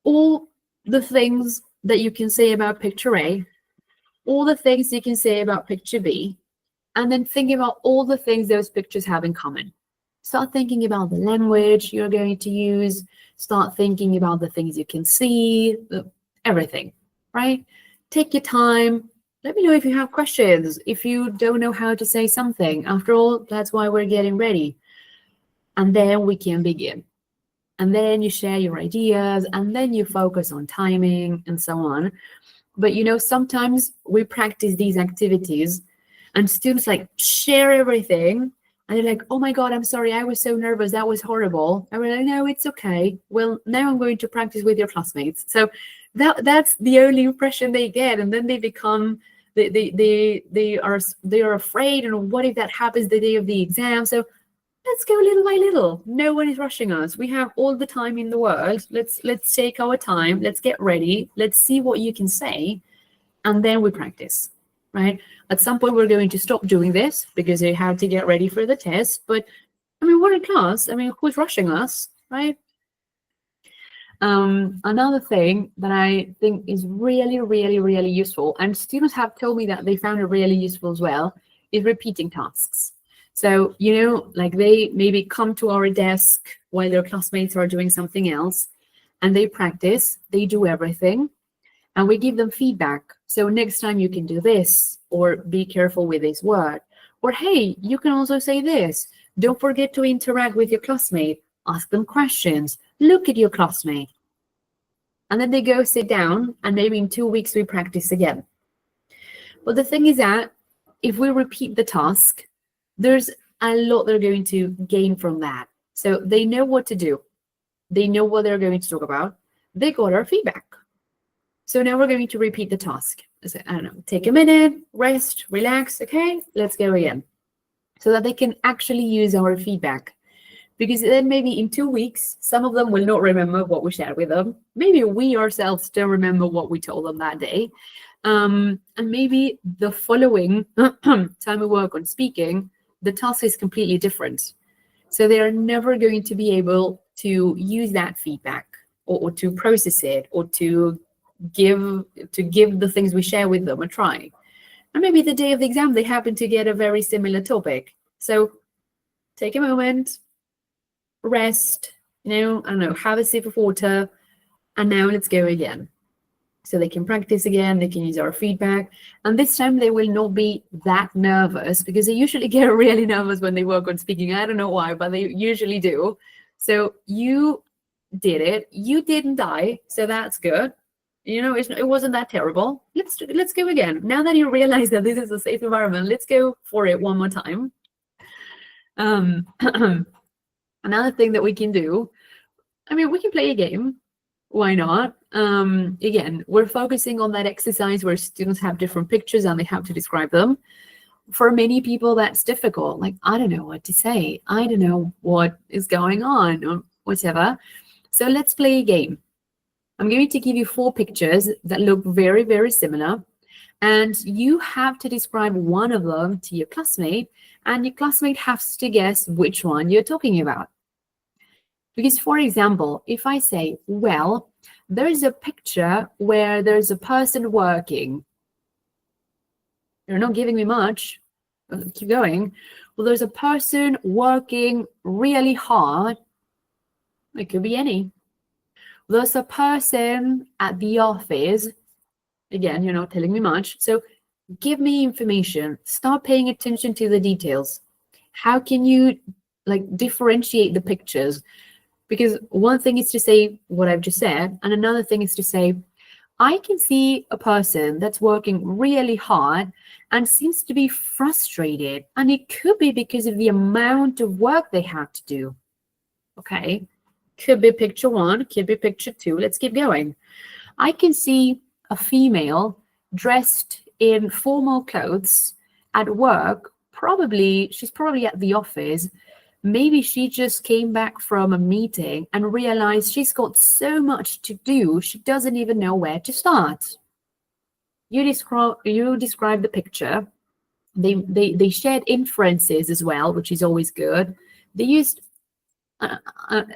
all the things that you can say about picture A, all the things you can say about picture B, and then think about all the things those pictures have in common. Start thinking about the language you're going to use. Start thinking about the things you can see, everything, right? Take your time. Let me know if you have questions, if you don't know how to say something. After all, that's why we're getting ready. And then we can begin. And then you share your ideas, and then you focus on timing and so on. But sometimes we practice these activities and students share everything. And they're like, oh my God, I'm sorry, I was so nervous. That was horrible. And we're like, no, it's okay. Well, now I'm going to practice with your classmates. So that's the only impression they get. And then they become they are afraid, and what if that happens the day of the exam? So let's go little by little. No one is rushing us. We have all the time in the world. Let's take our time. Let's get ready. Let's see what you can say, and then we practice, right? At some point, we're going to stop doing this because they have to get ready for the test. But I mean, we're in class. I mean, who's rushing us, right? Another thing that I think is really, really, really useful, and students have told me that they found it really useful as well, is repeating tasks. So, like they maybe come to our desk while their classmates are doing something else, and they practice, they do everything, and we give them feedback. So next time you can do this, or be careful with this word, or hey, you can also say this. Don't forget to interact with your classmate, ask them questions, look at your classmate. And then they go sit down, and maybe in 2 weeks we practice again. But the thing is that if we repeat the task, there's a lot they're going to gain from that. So they know what to do. They know what they're going to talk about. They got our feedback. So now we're going to repeat the task. So, I don't know, take a minute, rest, relax. Okay, let's go again. So that they can actually use our feedback. Because then maybe in 2 weeks, some of them will not remember what we shared with them. Maybe we ourselves don't remember what we told them that day. And maybe the following time we work on speaking, the task is completely different. So they are never going to be able to use that feedback or to process it or to give the things we share with them a try. And maybe the day of the exam, they happen to get a very similar topic. So take a moment, rest, I don't know, have a sip of water, and now let's go again. So they can practice again, they can use our feedback, and this time they will not be that nervous, because they usually get really nervous when they work on speaking. I don't know why, but they usually do. So you did it, you didn't die, so that's good. It wasn't that terrible. Let's go again. Now that you realize that this is a safe environment, let's go for it one more time. Another thing that we can do, we can play a game. Why not? Again, we're focusing on that exercise where students have different pictures and they have to describe them. For many people, that's difficult. Like, I don't know what to say. I don't know what is going on or whatever. So let's play a game. I'm going to give you 4 pictures that look very, very similar. And you have to describe one of them to your classmate, and your classmate has to guess which one you're talking about. Because, for example, if I say, well, there's a picture where there's a person working. You're not giving me much. Keep going. Well, there's a person working really hard. It could be any. There's a person at the office. Again, you're not telling me much. So give me information. Start paying attention to the details. How can you differentiate the pictures? Because one thing is to say what I've just said, and another thing is to say, I can see a person that's working really hard and seems to be frustrated. And it could be because of the amount of work they have to do. Okay, could be picture 1, could be picture 2. Let's keep going. I can see a female dressed in formal clothes at work. She's probably at the office. Maybe she just came back from a meeting and realized she's got so much to do, she doesn't even know where to start. You describe the picture. They shared inferences as well, which is always good. They used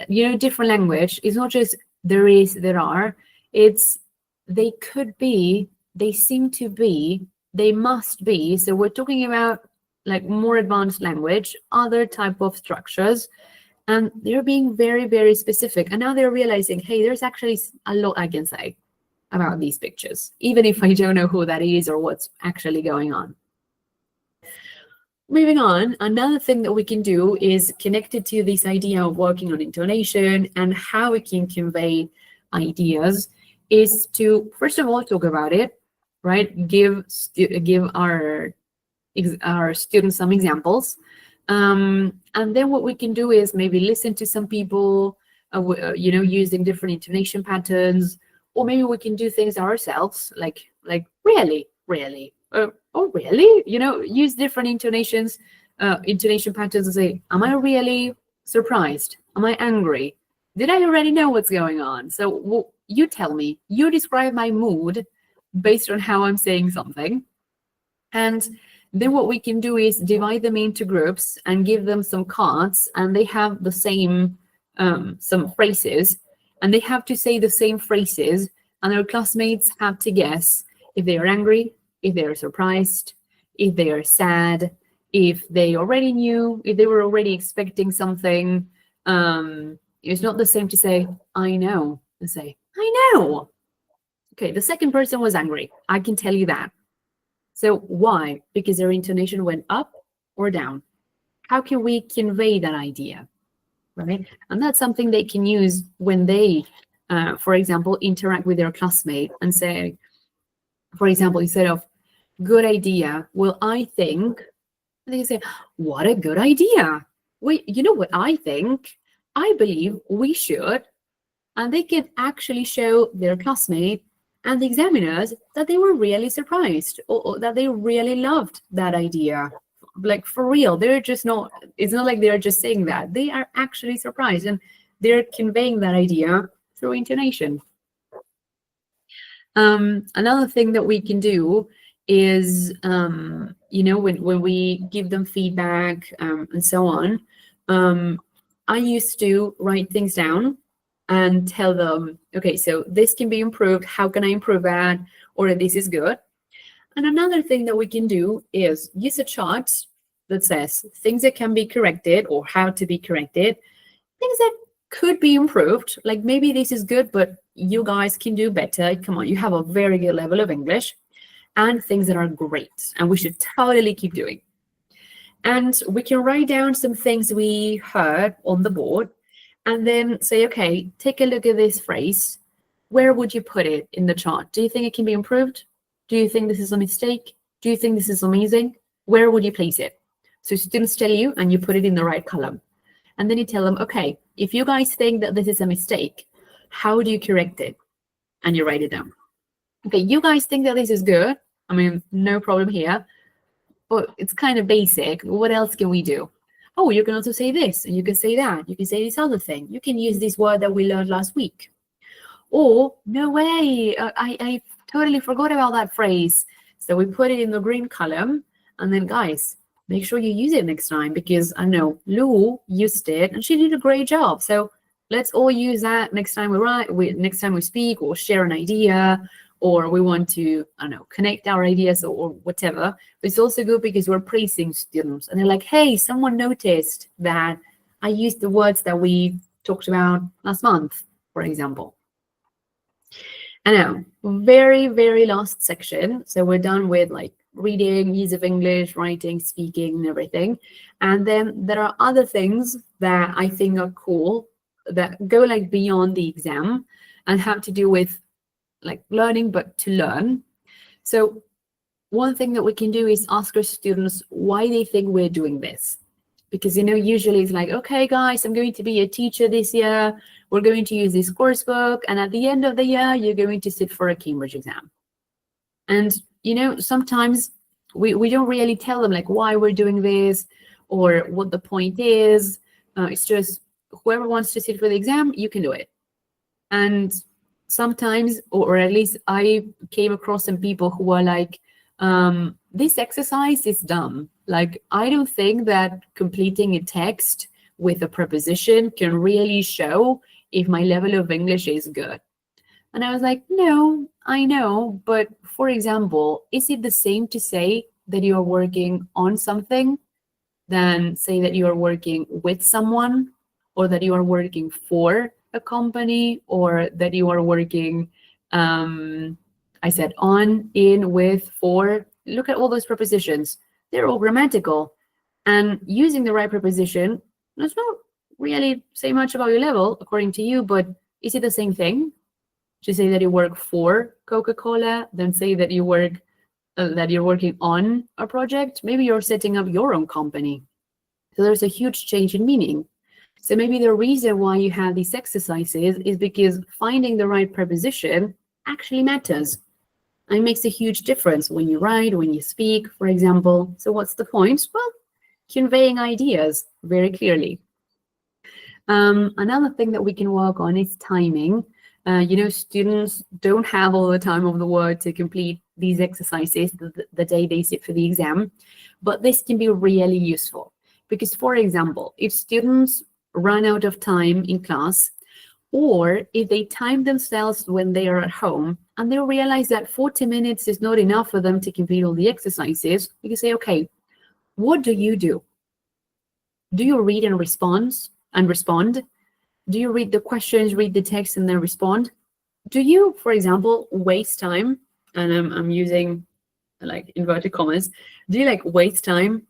different language. It's not just there is, there are. It's they could be, they seem to be, they must be. So we're talking about more advanced language, other type of structures, and they're being very, very specific. And now they're realizing, hey, there's actually a lot I can say about these pictures, even if I don't know who that is or what's actually going on. Moving on, another thing that we can do is connected to this idea of working on intonation and how we can convey ideas is to, first of all, talk about it, right? Give our students some examples. And then what we can do is maybe listen to some people, using different intonation patterns, or maybe we can do things ourselves, like really, Oh, really? Use different intonation patterns and say, am I really surprised? Am I angry? Did I already know what's going on? So you tell me, you describe my mood based on how I'm saying something. And then what we can do is divide them into groups and give them some cards, and they have the same, some phrases, and they have to say the same phrases, and their classmates have to guess if they are angry, if they are surprised, if they are sad, if they already knew, if they were already expecting something. It's not the same to say, I know, and say, I know. Okay, the second person was angry. I can tell you that. So why? Because their intonation went up or down. How can we convey that idea, right? And that's something they can use when they, for example, interact with their classmate and say, for example, instead of good idea, well, I think, they can say, what a good idea. Wait, you know what I think? I believe we should. And they can actually show their classmate and the examiners that they were really surprised, or that they really loved that idea. Like, for real, it's not like they're just saying that. They are actually surprised, and they're conveying that idea through intonation. Another thing that we can do is, when we give them feedback, and so on, I used to write things down and tell them, okay, so this can be improved. How can I improve that? Or this is good. And another thing that we can do is use a chart that says things that can be corrected or how to be corrected, things that could be improved. Like, maybe this is good, but you guys can do better. Come on, you have a very good level of English. And things that are great and we should totally keep doing. And we can write down some things we heard on the board, and then say, okay, take a look at this phrase. Where would you put it in the chart? Do you think it can be improved? Do you think this is a mistake? Do you think this is amazing? Where would you place it? So students tell you, and you put it in the right column. And then you tell them, okay, if you guys think that this is a mistake, how do you correct it? And you write it down. Okay, you guys think that this is good. I mean, no problem here, but it's kind of basic. What else can we do? Oh, you can also say this, and you can say that. You can say this other thing. You can use this word that we learned last week. Or, no way, I totally forgot about that phrase. So we put it in the green column, and then, guys, make sure you use it next time, because I know Lou used it, and she did a great job. So let's all use that next time next time we speak or share an idea, or we want to, I don't know, connect our ideas or whatever. But it's also good because we're praising students, and they're like, hey, someone noticed that I used the words that we talked about last month, for example. And now, very, very last section. So we're done with like reading, use of English, writing, speaking, and everything. And then there are other things that I think are cool that go like beyond the exam and have to do with like learning, but to learn. So one thing that we can do is ask our students why they think we're doing this. Because, usually it's like, okay, guys, I'm going to be a teacher this year. We're going to use this course book. And at the end of the year, you're going to sit for a Cambridge exam. And, sometimes we don't really tell them like why we're doing this or what the point is. It's just whoever wants to sit for the exam, you can do it. And sometimes, or at least I came across some people who were like, this exercise is dumb. Like, I don't think that completing a text with a preposition can really show if my level of English is good. And I was like, no, I know. But for example, is it the same to say that you are working on something than say that you are working with someone, or that you are working for a company, or that you are working, I said on, in, with, for. Look at all those prepositions. They're all grammatical. And using the right preposition does not really say much about your level, according to you, but is it the same thing to say that you work for Coca-Cola than say that you work, that you're working on a project? Maybe you're setting up your own company. So there's a huge change in meaning. So maybe the reason why you have these exercises is because finding the right preposition actually matters. And it makes a huge difference when you write, when you speak, for example. So what's the point? Well, conveying ideas very clearly. Another thing that we can work on is timing. Students don't have all the time of the world to complete these exercises the day they sit for the exam, but this can be really useful because, for example, if students run out of time in class, or if they time themselves when they are at home and they realize that 40 minutes is not enough for them to complete all the exercises, you can say, okay, what do you do? Do you read and respond? Do you read the questions, read the text, and then respond? Do you, for example, waste time? And I'm using like inverted commas. Do you like waste time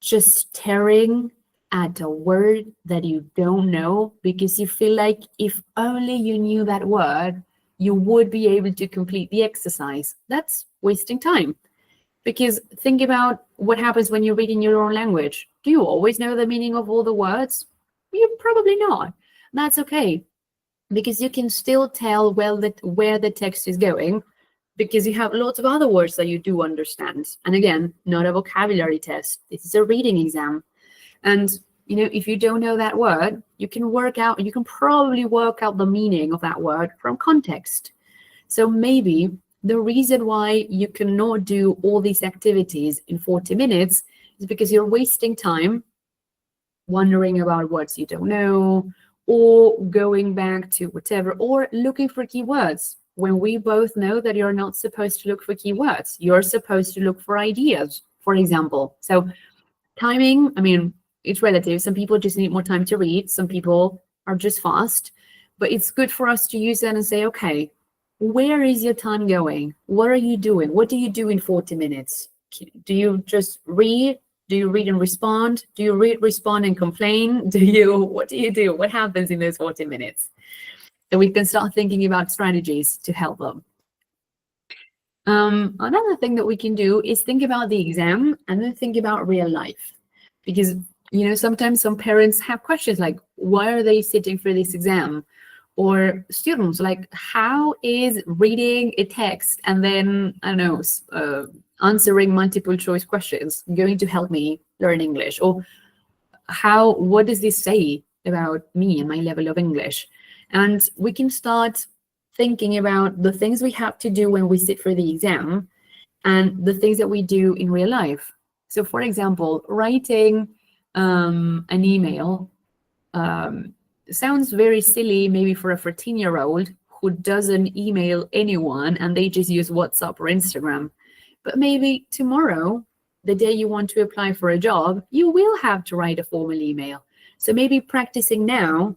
just staring at a word that you don't know because you feel like if only you knew that word, you would be able to complete the exercise? That's wasting time. Because think about what happens when you read in your own language. Do you always know the meaning of all the words? You're probably not. That's okay, because you can still tell well that where the text is going, because you have lots of other words that you do understand. And again, not a vocabulary test. This is a reading exam. And if you don't know that word, you can probably work out the meaning of that word from context. So maybe the reason why you cannot do all these activities in 40 minutes is because you're wasting time wondering about words you don't know, or going back to whatever, or looking for keywords, when we both know that you're not supposed to look for keywords. You're supposed to look for ideas, for example. So timing, it's relative. Some people just need more time to read. Some people are just fast. But it's good for us to use that and say, okay, where is your time going? What are you doing? What do you do in 40 minutes? Do you just read? Do you read and respond? Do you read, respond, and complain? What do you do? What happens in those 40 minutes? So we can start thinking about strategies to help them. Another thing that we can do is think about the exam and then think about real life. Because, sometimes some parents have questions like, why are they sitting for this exam? Or students, like, how is reading a text and then, answering multiple choice questions going to help me learn English? Or what does this say about me and my level of English? And we can start thinking about the things we have to do when we sit for the exam and the things that we do in real life. So, for example, writing an email sounds very silly maybe for a 14-year-old who doesn't email anyone and they just use WhatsApp or Instagram. But maybe tomorrow, the day you want to apply for a job, you will have to write a formal email. So maybe practicing now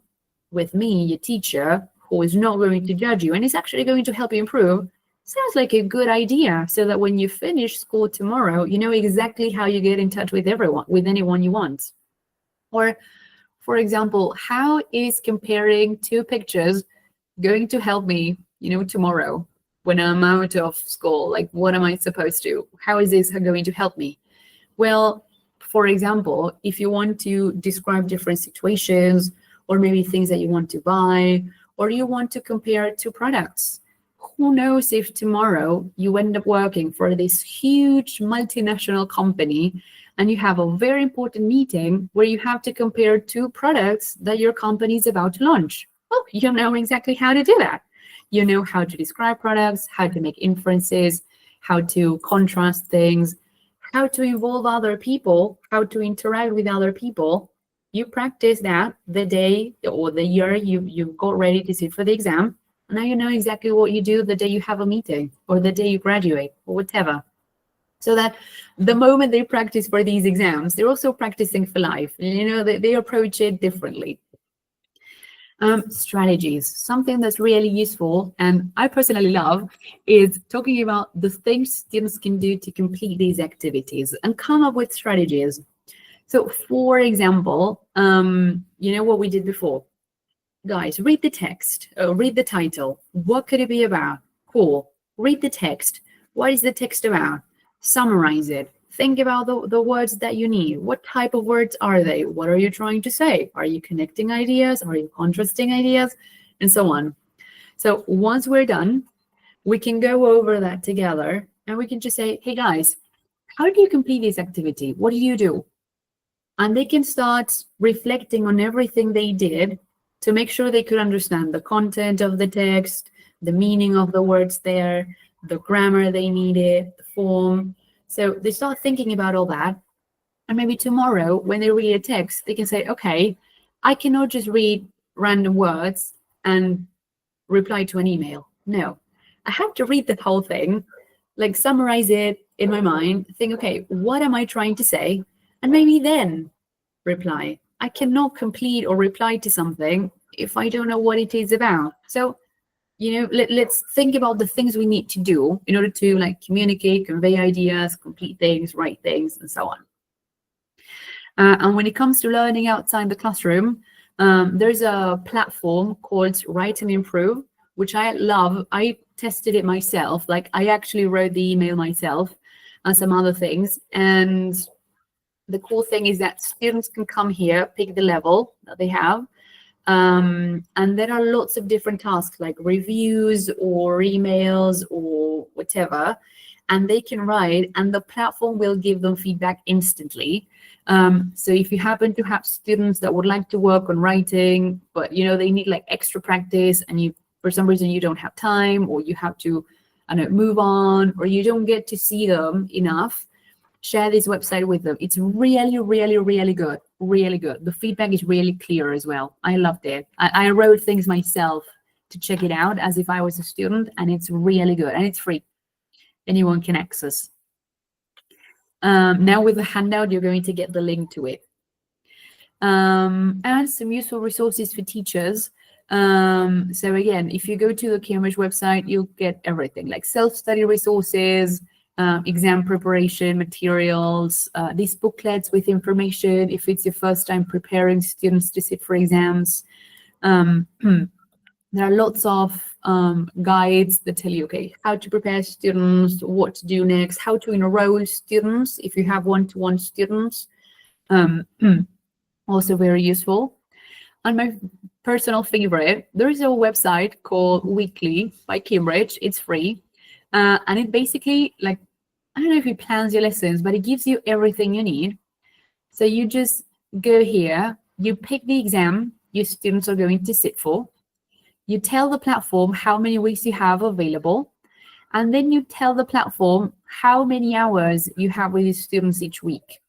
with me, your teacher, who is not going to judge you and is actually going to help you improve, sounds like a good idea, so that when you finish school tomorrow, you know exactly how you get in touch with anyone you want. Or, for example, how is comparing two pictures going to help me, tomorrow when I'm out of school? Like, what am I supposed to? How is this going to help me? Well, for example, if you want to describe different situations, or maybe things that you want to buy, or you want to compare two products, who knows if tomorrow you end up working for this huge multinational company and you have a very important meeting where you have to compare two products that your company is about to launch. Well, you know exactly how to do that. You know how to describe products, how to make inferences, how to contrast things, how to involve other people, how to interact with other people. You practice that the day or the year you got ready to sit for the exam. And now you know exactly what you do the day you have a meeting or the day you graduate or whatever. So that the moment they practice for these exams, they're also practicing for life. They approach it differently. Strategies, something that's really useful and I personally love, is talking about the things students can do to complete these activities and come up with strategies. So, for example, what we did before. Guys, read the text, read the title. What could it be about? Cool. Read the text. What is the text about? Summarize it. Think about the words that you need. What type of words are they? What are you trying to say? Are you connecting ideas? Are you contrasting ideas? And so on. So once we're done, we can go over that together and we can just say, hey guys, how do you complete this activity? What do you do? And they can start reflecting on everything they did to make sure they could understand the content of the text, the meaning of the words there, the grammar they needed, the form. So they start thinking about all that. And maybe tomorrow, when they read a text, they can say, okay, I cannot just read random words and reply to an email. No, I have to read the whole thing, like summarize it in my mind, think, okay, what am I trying to say? And maybe then reply. I cannot complete or reply to something if I don't know what it is about. So, let's think about the things we need to do in order to like communicate, convey ideas, complete things, write things, and so on. And when it comes to learning outside the classroom, there's a platform called Write and Improve, which I love. I tested it myself. Like I actually wrote the email myself and some other things. And the cool thing is that students can come here, pick the level that they have. And there are lots of different tasks like reviews or emails or whatever. And they can write and the platform will give them feedback instantly. So if you happen to have students that would like to work on writing, but they need like extra practice and for some reason you don't have time, or you have to move on, or you don't get to see them enough, share this website with them. It's really, really, really good. Really good. The feedback is really clear as well. I loved it. I wrote things myself to check it out as if I was a student, and it's really good and it's free. Anyone can access. Now with the handout, you're going to get the link to it. And some useful resources for teachers. So again, if you go to the Cambridge website, you'll get everything like self-study resources, exam preparation materials, these booklets with information if it's your first time preparing students to sit for exams. There are lots of guides that tell you, okay, how to prepare students, what to do next, how to enroll students if you have one-to-one students. Also very useful. And my personal favorite, there is a website called Weekly by Cambridge. It's free. And it basically, like, I don't know if it plans your lessons, but it gives you everything you need. So you just go here, you pick the exam your students are going to sit for. You tell the platform how many weeks you have available. And then you tell the platform how many hours you have with your students each week.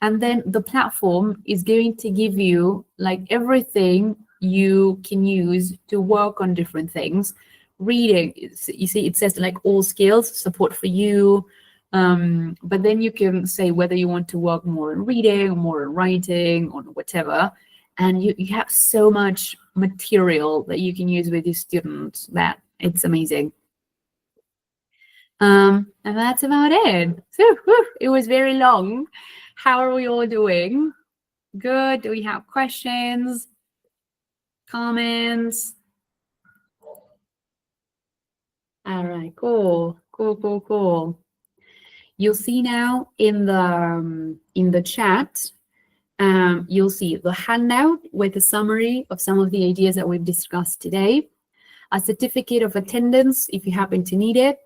And then the platform is going to give you like everything you can use to work on different things. Reading, you see, it says like all skills, support for you. But then you can say whether you want to work more in reading, or more in writing, or whatever. And you have so much material that you can use with your students that it's amazing. And that's about it. So it was very long. How are we all doing? Good. Do we have questions? Comments? All right, cool. Cool. You'll see now in the chat, you'll see the handout with a summary of some of the ideas that we've discussed today, a certificate of attendance if you happen to need it.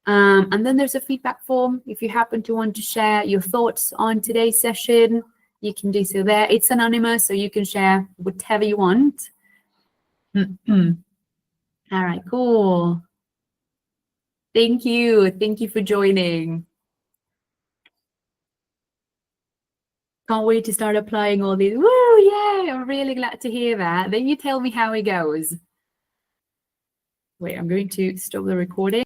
And then there's a feedback form. If you happen to want to share your thoughts on today's session, you can do so there. It's anonymous, so you can share whatever you want. All right, cool. Thank you. Thank you for joining. Can't wait to start applying all these. Woo, yeah, I'm really glad to hear that. Then you tell me how it goes. Wait, I'm going to stop the recording.